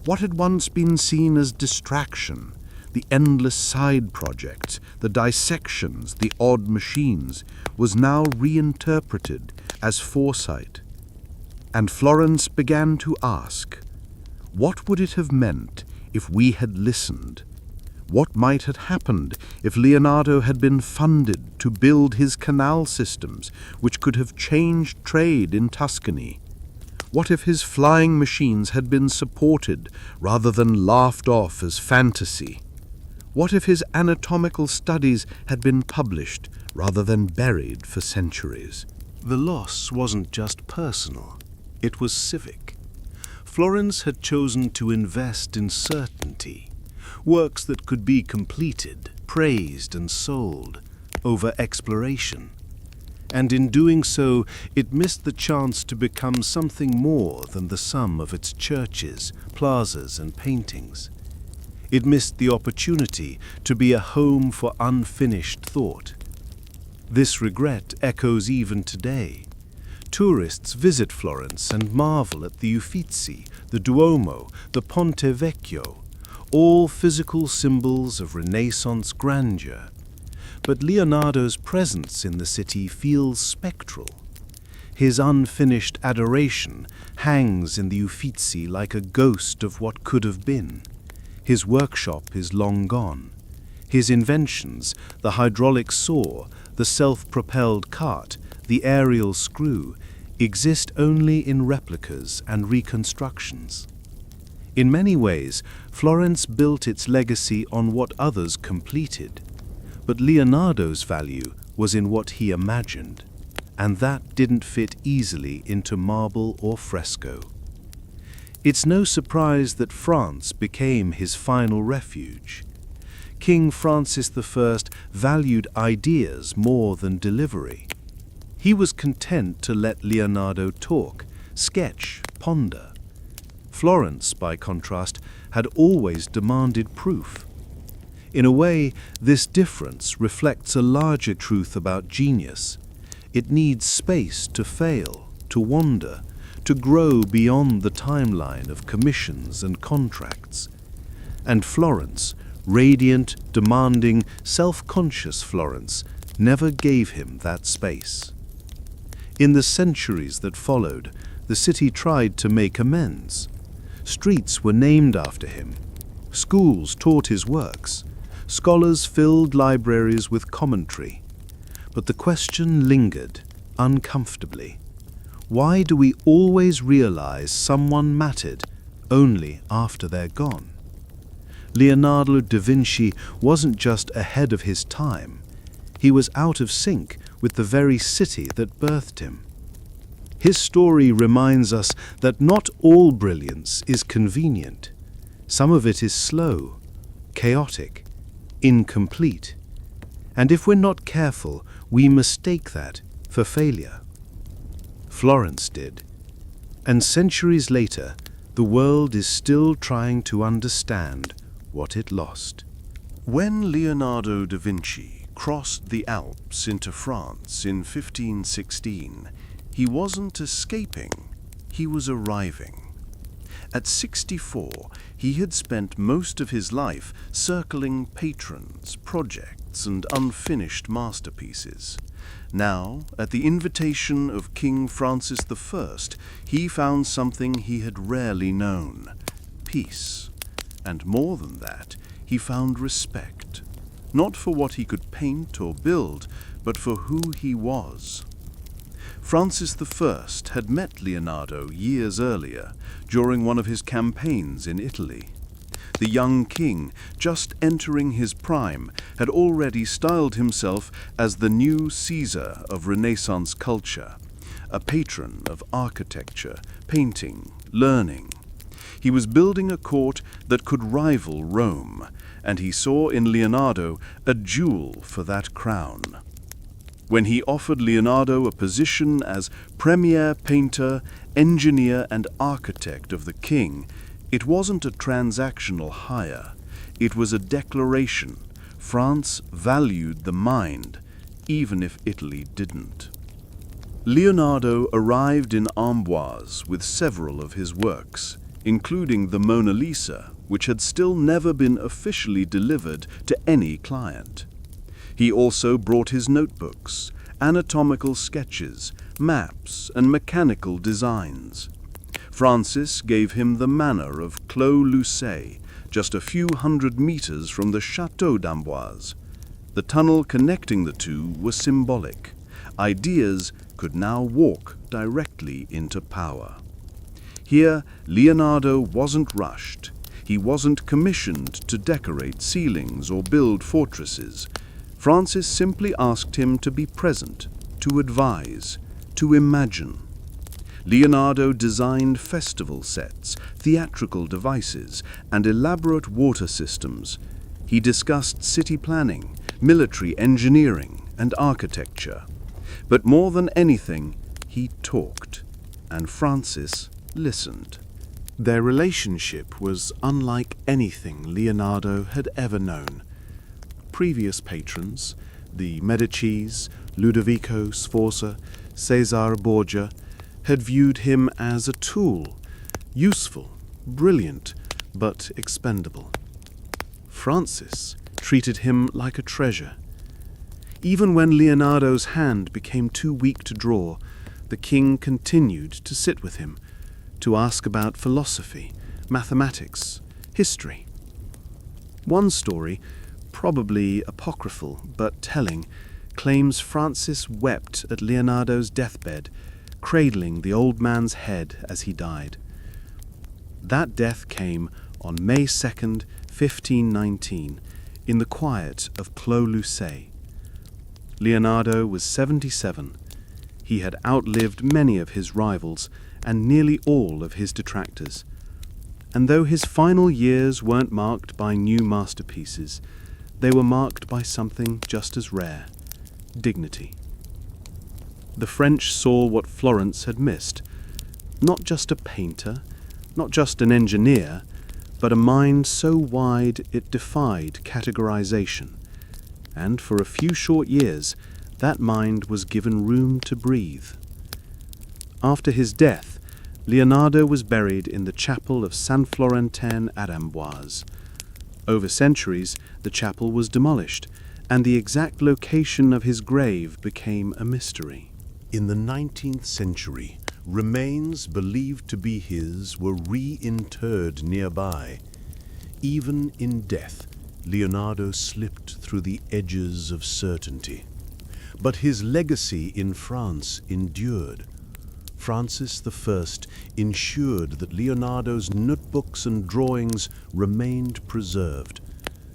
What had once been seen as distraction, the endless side projects, the dissections, the odd machines, was now reinterpreted as foresight. And Florence began to ask, what would it have meant if we had listened? What might have happened if Leonardo had been funded to build his canal systems, which could have changed trade in Tuscany? What if his flying machines had been supported rather than laughed off as fantasy? What if his anatomical studies had been published rather than buried for centuries? The loss wasn't just personal, it was civic. Florence had chosen to invest in certainty, works that could be completed, praised and sold, over exploration. And in doing so, it missed the chance to become something more than the sum of its churches, plazas and paintings. It missed the opportunity to be a home for unfinished thought. This regret echoes even today. Tourists visit Florence and marvel at the Uffizi, the Duomo, the Ponte Vecchio, all physical symbols of Renaissance grandeur. But Leonardo's presence in the city feels spectral. His unfinished adoration hangs in the Uffizi like a ghost of what could have been. His workshop is long gone. His inventions, the hydraulic saw, the self-propelled cart, the aerial screw, exist only in replicas and reconstructions. In many ways, Florence built its legacy on what others completed. But Leonardo's value was in what he imagined, and that didn't fit easily into marble or fresco. It's no surprise that France became his final refuge. King Francis I valued ideas more than delivery. He was content to let Leonardo talk, sketch, ponder. Florence, by contrast, had always demanded proof. In a way, this difference reflects a larger truth about genius. It needs space to fail, to wander, to grow beyond the timeline of commissions and contracts. And Florence, radiant, demanding, self-conscious Florence, never gave him that space. In the centuries that followed, the city tried to make amends. Streets were named after him. Schools taught his works. Scholars filled libraries with commentary. But the question lingered, uncomfortably. Why do we always realize someone mattered only after they're gone? Leonardo da Vinci wasn't just ahead of his time. He was out of sync with the very city that birthed him. His story reminds us that not all brilliance is convenient. Some of it is slow, chaotic, incomplete. And if we're not careful, we mistake that for failure. Florence did. And centuries later, the world is still trying to understand what it lost. When Leonardo da Vinci crossed the Alps into France in 1516, he wasn't escaping, he was arriving. At 64, he had spent most of his life circling patrons, projects, and unfinished masterpieces. Now, at the invitation of King Francis I, he found something he had rarely known: peace. And more than that, he found respect, not for what he could paint or build, but for who he was. Francis I had met Leonardo years earlier, during one of his campaigns in Italy. The young king, just entering his prime, had already styled himself as the new Caesar of Renaissance culture, a patron of architecture, painting, learning. He was building a court that could rival Rome, and he saw in Leonardo a jewel for that crown. When he offered Leonardo a position as premier painter, engineer, and architect of the king, it wasn't a transactional hire. It was a declaration. France valued the mind, even if Italy didn't. Leonardo arrived in Amboise with several of his works, including the Mona Lisa, which had still never been officially delivered to any client. He also brought his notebooks, anatomical sketches, maps, and mechanical designs. Francis gave him the manner of Clos Lucé, just a few hundred meters from the Château d'Amboise. The tunnel connecting the two was symbolic. Ideas could now walk directly into power. Here, Leonardo wasn't rushed. He wasn't commissioned to decorate ceilings or build fortresses. Francis simply asked him to be present, to advise, to imagine. Leonardo designed festival sets, theatrical devices, and elaborate water systems. He discussed city planning, military engineering, and architecture. But more than anything, he talked, and Francis listened. Their relationship was unlike anything Leonardo had ever known. Previous patrons, the Medicis, Ludovico Sforza, Cesare Borgia, had viewed him as a tool, useful, brilliant, but expendable. Francis treated him like a treasure. Even when Leonardo's hand became too weak to draw, the king continued to sit with him, to ask about philosophy, mathematics, history. One story, probably apocryphal but telling, claims Francis wept at Leonardo's deathbed, cradling the old man's head as he died. That death came on May 2nd, 1519, in the quiet of Clos Lucé. Leonardo was 77. He had outlived many of his rivals and nearly all of his detractors. And though his final years weren't marked by new masterpieces, they were marked by something just as rare: dignity. The French saw what Florence had missed. Not just a painter, not just an engineer, but a mind so wide it defied categorization. And for a few short years, that mind was given room to breathe. After his death, Leonardo was buried in the chapel of San Florentin at Amboise. Over centuries, the chapel was demolished, and the exact location of his grave became a mystery. In the 19th century, remains believed to be his were reinterred nearby. Even in death, Leonardo slipped through the edges of certainty. But his legacy in France endured. Francis I ensured that Leonardo's notebooks and drawings remained preserved.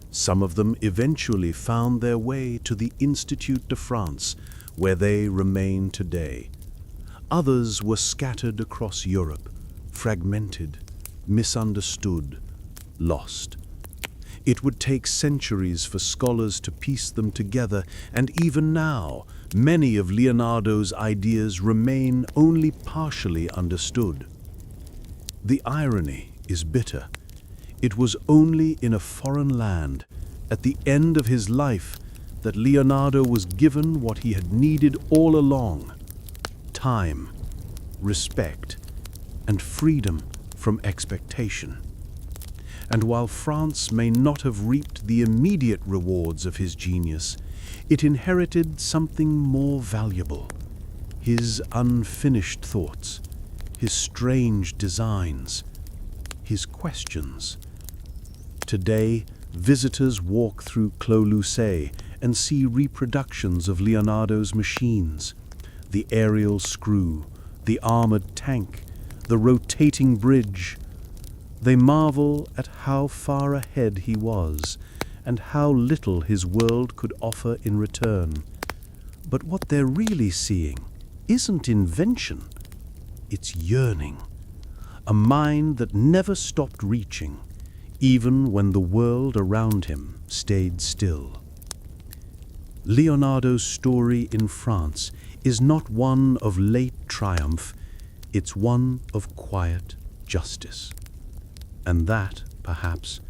Some of them eventually found their way to the Institut de France, where they remain today. Others were scattered across Europe, fragmented, misunderstood, lost. It would take centuries for scholars to piece them together, and even now, many of Leonardo's ideas remain only partially understood. The irony is bitter. It was only in a foreign land, at the end of his life, that Leonardo was given what he had needed all along: time, respect, and freedom from expectation. And while France may not have reaped the immediate rewards of his genius, it inherited something more valuable: his unfinished thoughts, his strange designs, his questions. Today, visitors walk through Clos Lucé and see reproductions of Leonardo's machines: the aerial screw, the armored tank, the rotating bridge. They marvel at how far ahead he was, and how little his world could offer in return. But what they're really seeing isn't invention, it's yearning, a mind that never stopped reaching, even when the world around him stayed still. Leonardo's story in France is not one of late triumph, it's one of quiet justice. And that, perhaps,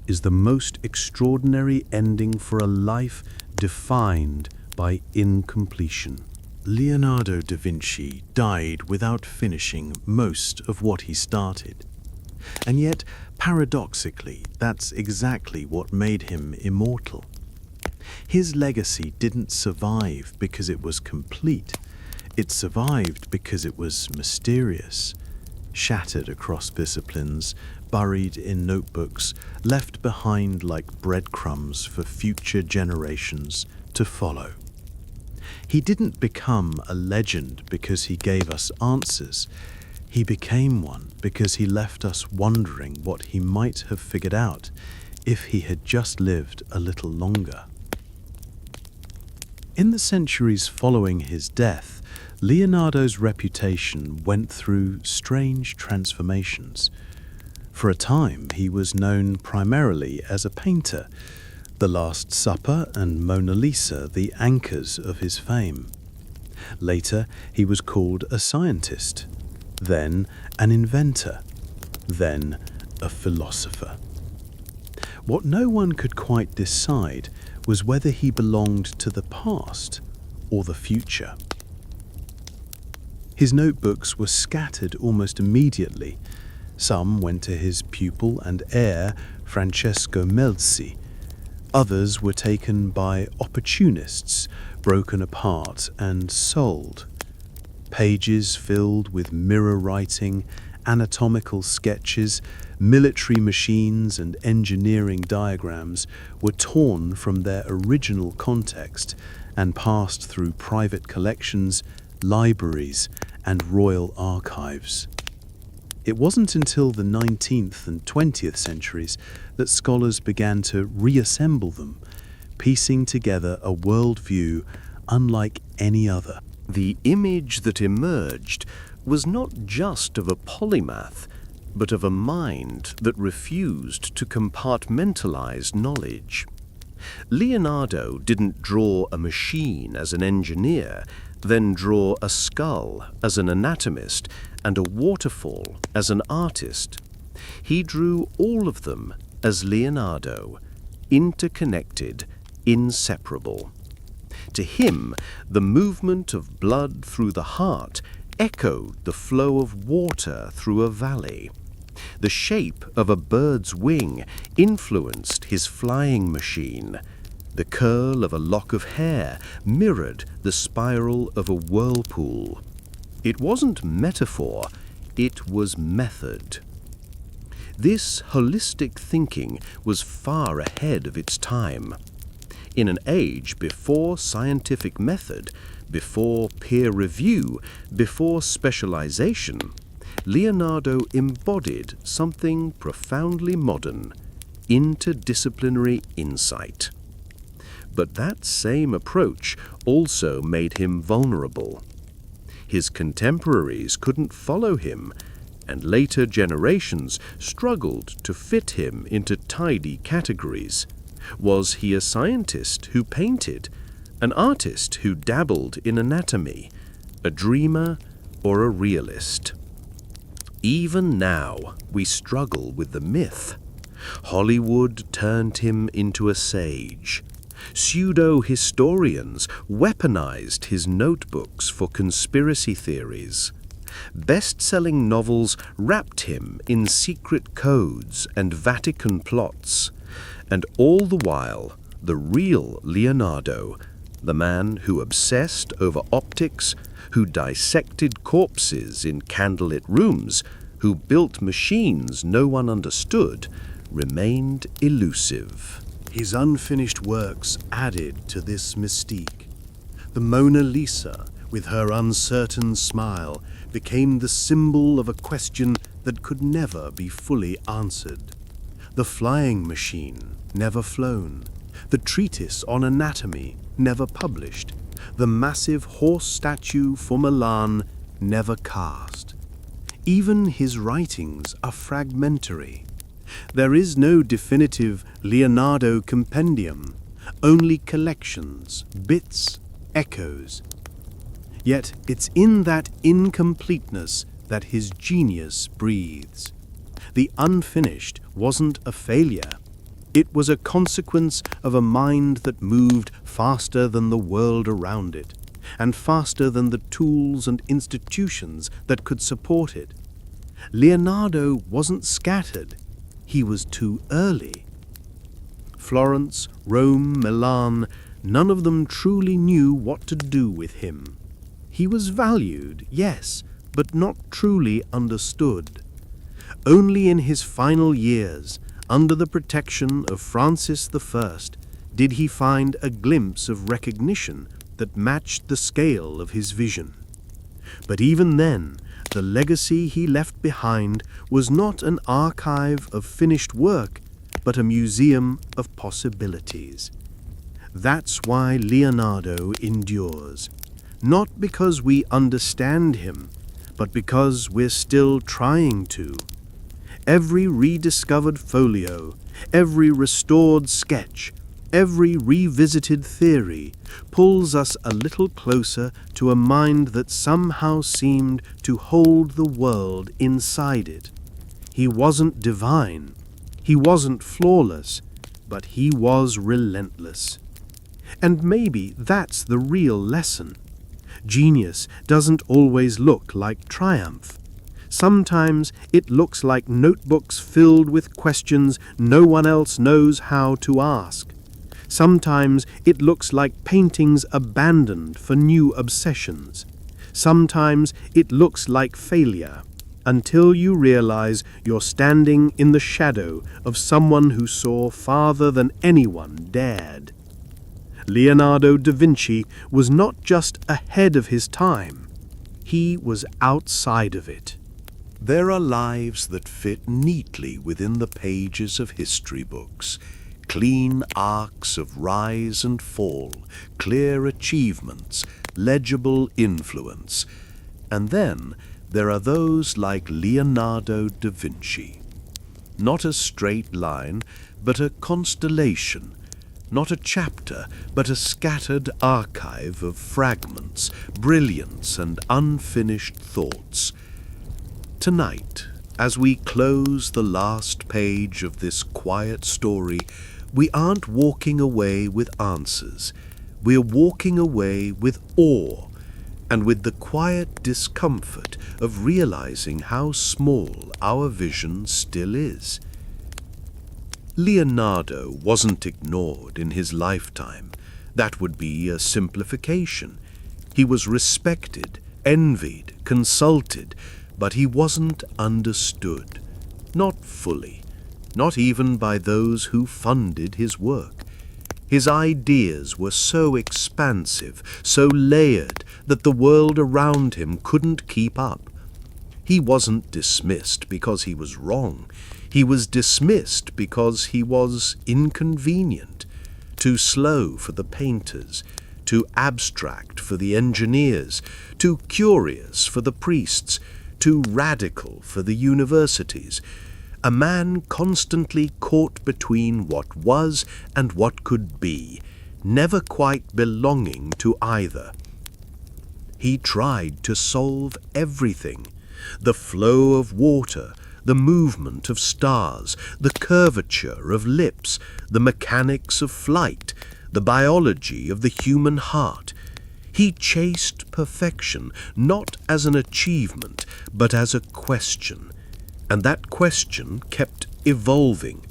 is the most extraordinary ending for a life defined by incompletion. Leonardo da Vinci died without finishing most of what he started. And yet, paradoxically, that's exactly what made him immortal. His legacy didn't survive because it was complete. It survived because it was mysterious, shattered across disciplines, buried in notebooks, left behind like breadcrumbs for future generations to follow. He didn't become a legend because he gave us answers. He became one because he left us wondering what he might have figured out if he had just lived a little longer. In the centuries following his death, Leonardo's reputation went through strange transformations. For a time, he was known primarily as a painter, The Last Supper and Mona Lisa the anchors of his fame. Later, he was called a scientist, then an inventor, then a philosopher. What no one could quite decide was whether he belonged to the past or the future. His notebooks were scattered almost immediately. Some went to his pupil and heir, Francesco Melzi. Others were taken by opportunists, broken apart and sold. Pages filled with mirror writing, anatomical sketches, military machines and engineering diagrams were torn from their original context and passed through private collections, libraries, and royal archives. It wasn't until the 19th and 20th centuries that scholars began to reassemble them, piecing together a worldview unlike any other. The image that emerged was not just of a polymath, but of a mind that refused to compartmentalize knowledge. Leonardo didn't draw a machine as an engineer, then draw a skull as an anatomist and a waterfall as an artist. He drew all of them as Leonardo, interconnected, inseparable. To him, the movement of blood through the heart echoed the flow of water through a valley. The shape of a bird's wing influenced his flying machine. The curl of a lock of hair mirrored the spiral of a whirlpool. It wasn't metaphor, it was method. This holistic thinking was far ahead of its time. In an age before scientific method, before peer review, before specialization, Leonardo embodied something profoundly modern, interdisciplinary insight. But that same approach also made him vulnerable. His contemporaries couldn't follow him, and later generations struggled to fit him into tidy categories. Was he a scientist who painted, an artist who dabbled in anatomy, a dreamer or a realist? Even now, we struggle with the myth. Hollywood turned him into a sage. Pseudo-historians weaponized his notebooks for conspiracy theories. Best-selling novels wrapped him in secret codes and Vatican plots. And all the while, the real Leonardo, the man who obsessed over optics, who dissected corpses in candlelit rooms, who built machines no one understood, remained elusive. His unfinished works added to this mystique. The Mona Lisa, with her uncertain smile, became the symbol of a question that could never be fully answered. The flying machine, never flown. The treatise on anatomy, never published. The massive horse statue for Milan, never cast. Even his writings are fragmentary. There is no definitive Leonardo compendium, only collections, bits, echoes. Yet it's in that incompleteness that his genius breathes. The unfinished wasn't a failure. It was a consequence of a mind that moved faster than the world around it, and faster than the tools and institutions that could support it. Leonardo wasn't scattered. He was too early. Florence, Rome, Milan, none of them truly knew what to do with him. He was valued, yes, but not truly understood. Only in his final years, under the protection of Francis I, did he find a glimpse of recognition that matched the scale of his vision. But even then, the legacy he left behind was not an archive of finished work, but a museum of possibilities. That's why Leonardo endures. Not because we understand him, but because we're still trying to. Every rediscovered folio, every restored sketch, every revisited theory pulls us a little closer to a mind that somehow seemed to hold the world inside it. He wasn't divine, he wasn't flawless, but he was relentless. And maybe that's the real lesson. Genius doesn't always look like triumph. Sometimes it looks like notebooks filled with questions no one else knows how to ask. Sometimes it looks like paintings abandoned for new obsessions. Sometimes it looks like failure, until you realize you're standing in the shadow of someone who saw farther than anyone dared. Leonardo da Vinci was not just ahead of his time, he was outside of it. There are lives that fit neatly within the pages of history books, clean arcs of rise and fall, clear achievements, legible influence. And then there are those like Leonardo da Vinci. Not a straight line, but a constellation. Not a chapter, but a scattered archive of fragments, brilliance, and unfinished thoughts. Tonight, as we close the last page of this quiet story, we aren't walking away with answers. We're walking away with awe, and with the quiet discomfort of realizing how small our vision still is. Leonardo wasn't ignored in his lifetime. That would be a simplification. He was respected, envied, consulted, but he wasn't understood. Not fully. Not even by those who funded his work. His ideas were so expansive, so layered, that the world around him couldn't keep up. He wasn't dismissed because he was wrong. He was dismissed because he was inconvenient, too slow for the painters, too abstract for the engineers, too curious for the priests, too radical for the universities. A man constantly caught between what was and what could be, never quite belonging to either. He tried to solve everything: the flow of water, the movement of stars, the curvature of lips, the mechanics of flight, the biology of the human heart. He chased perfection, not as an achievement, but as a question. And that question kept evolving.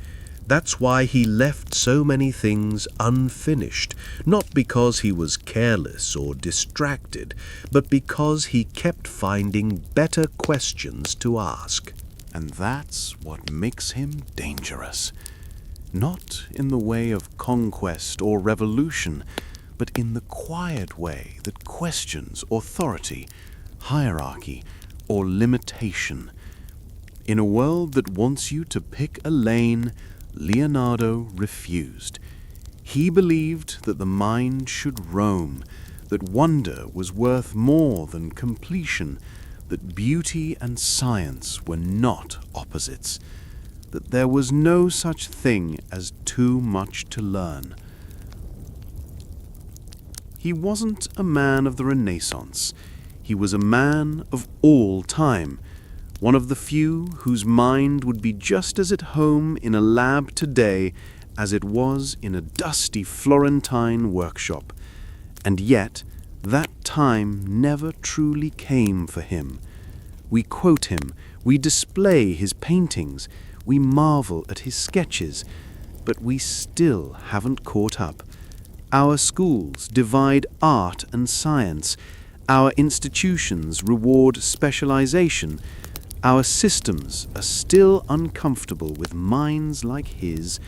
That's why he left so many things unfinished, not because he was careless or distracted, but because he kept finding better questions to ask. And that's what makes him dangerous. Not in the way of conquest or revolution, but in the quiet way that questions authority, hierarchy, or limitation. In a world that wants you to pick a lane, Leonardo refused. He believed that the mind should roam, that wonder was worth more than completion, that beauty and science were not opposites, that there was no such thing as too much to learn. He wasn't a man of the Renaissance. He was a man of all time, one of the few whose mind would be just as at home in a lab today as it was in a dusty Florentine workshop. And yet, that time never truly came for him. We quote him, we display his paintings, we marvel at his sketches, but we still haven't caught up. Our schools divide art and science. Our institutions reward specialization. Our systems are still uncomfortable with minds like his,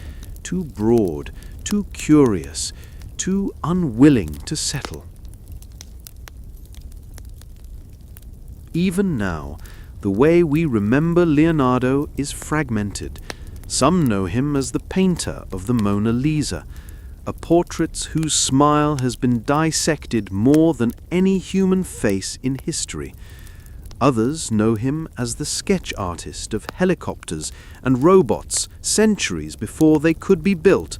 too broad, too curious, too unwilling to settle. Even now, the way we remember Leonardo is fragmented. Some know him as the painter of the Mona Lisa, a portrait whose smile has been dissected more than any human face in history. Others know him as the sketch artist of helicopters and robots centuries before they could be built.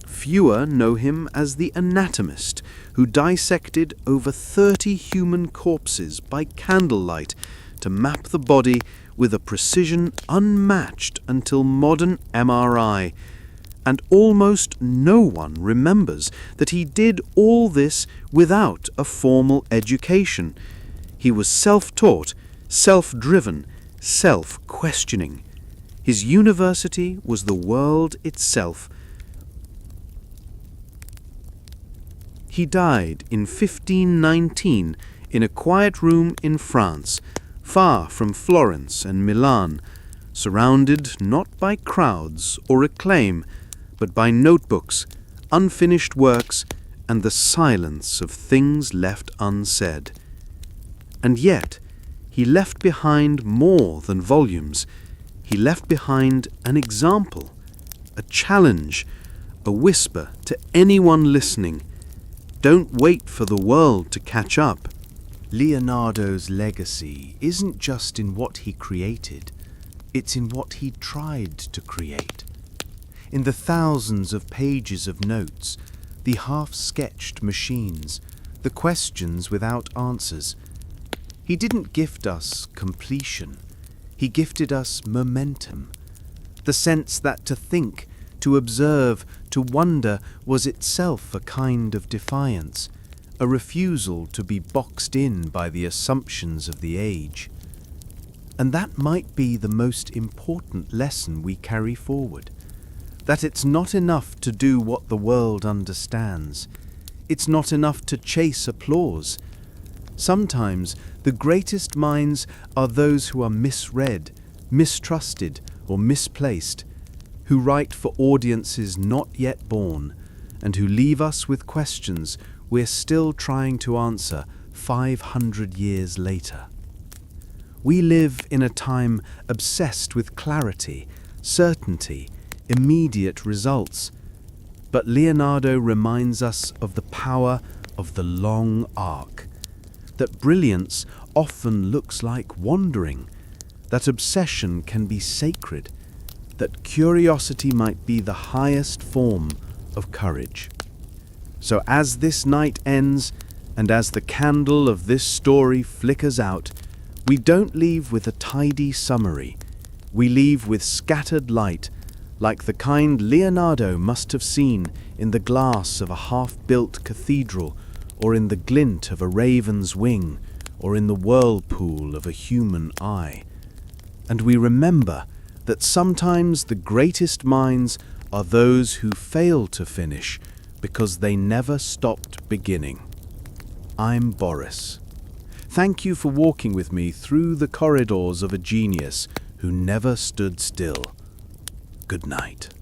Fewer know him as the anatomist who dissected over 30 human corpses by candlelight to map the body with a precision unmatched until modern MRI. And almost no one remembers that he did all this without a formal education. He was self-taught, self-driven, self-questioning. His university was the world itself. He died in 1519 in a quiet room in France, far from Florence and Milan, surrounded not by crowds or acclaim, but by notebooks, unfinished works, and the silence of things left unsaid. And yet, he left behind more than volumes. He left behind an example, a challenge, a whisper to anyone listening. Don't wait for the world to catch up. Leonardo's legacy isn't just in what he created, it's in what he tried to create. In the thousands of pages of notes, the half-sketched machines, the questions without answers. He didn't gift us completion, he gifted us momentum. The sense that to think, to observe, to wonder was itself a kind of defiance, a refusal to be boxed in by the assumptions of the age. And that might be the most important lesson we carry forward, that it's not enough to do what the world understands. It's not enough to chase applause. Sometimes the greatest minds are those who are misread, mistrusted, or misplaced, who write for audiences not yet born, and who leave us with questions we're still trying to answer 500 years later. We live in a time obsessed with clarity, certainty, immediate results. But Leonardo reminds us of the power of the long arc, that brilliance often looks like wandering, that obsession can be sacred, that curiosity might be the highest form of courage. So as this night ends, and as the candle of this story flickers out, we don't leave with a tidy summary. We leave with scattered light, like the kind Leonardo must have seen in the glass of a half-built cathedral, or in the glint of a raven's wing, or in the whirlpool of a human eye. And we remember that sometimes the greatest minds are those who fail to finish because they never stopped beginning. I'm Boris. Thank you for walking with me through the corridors of a genius who never stood still. Good night.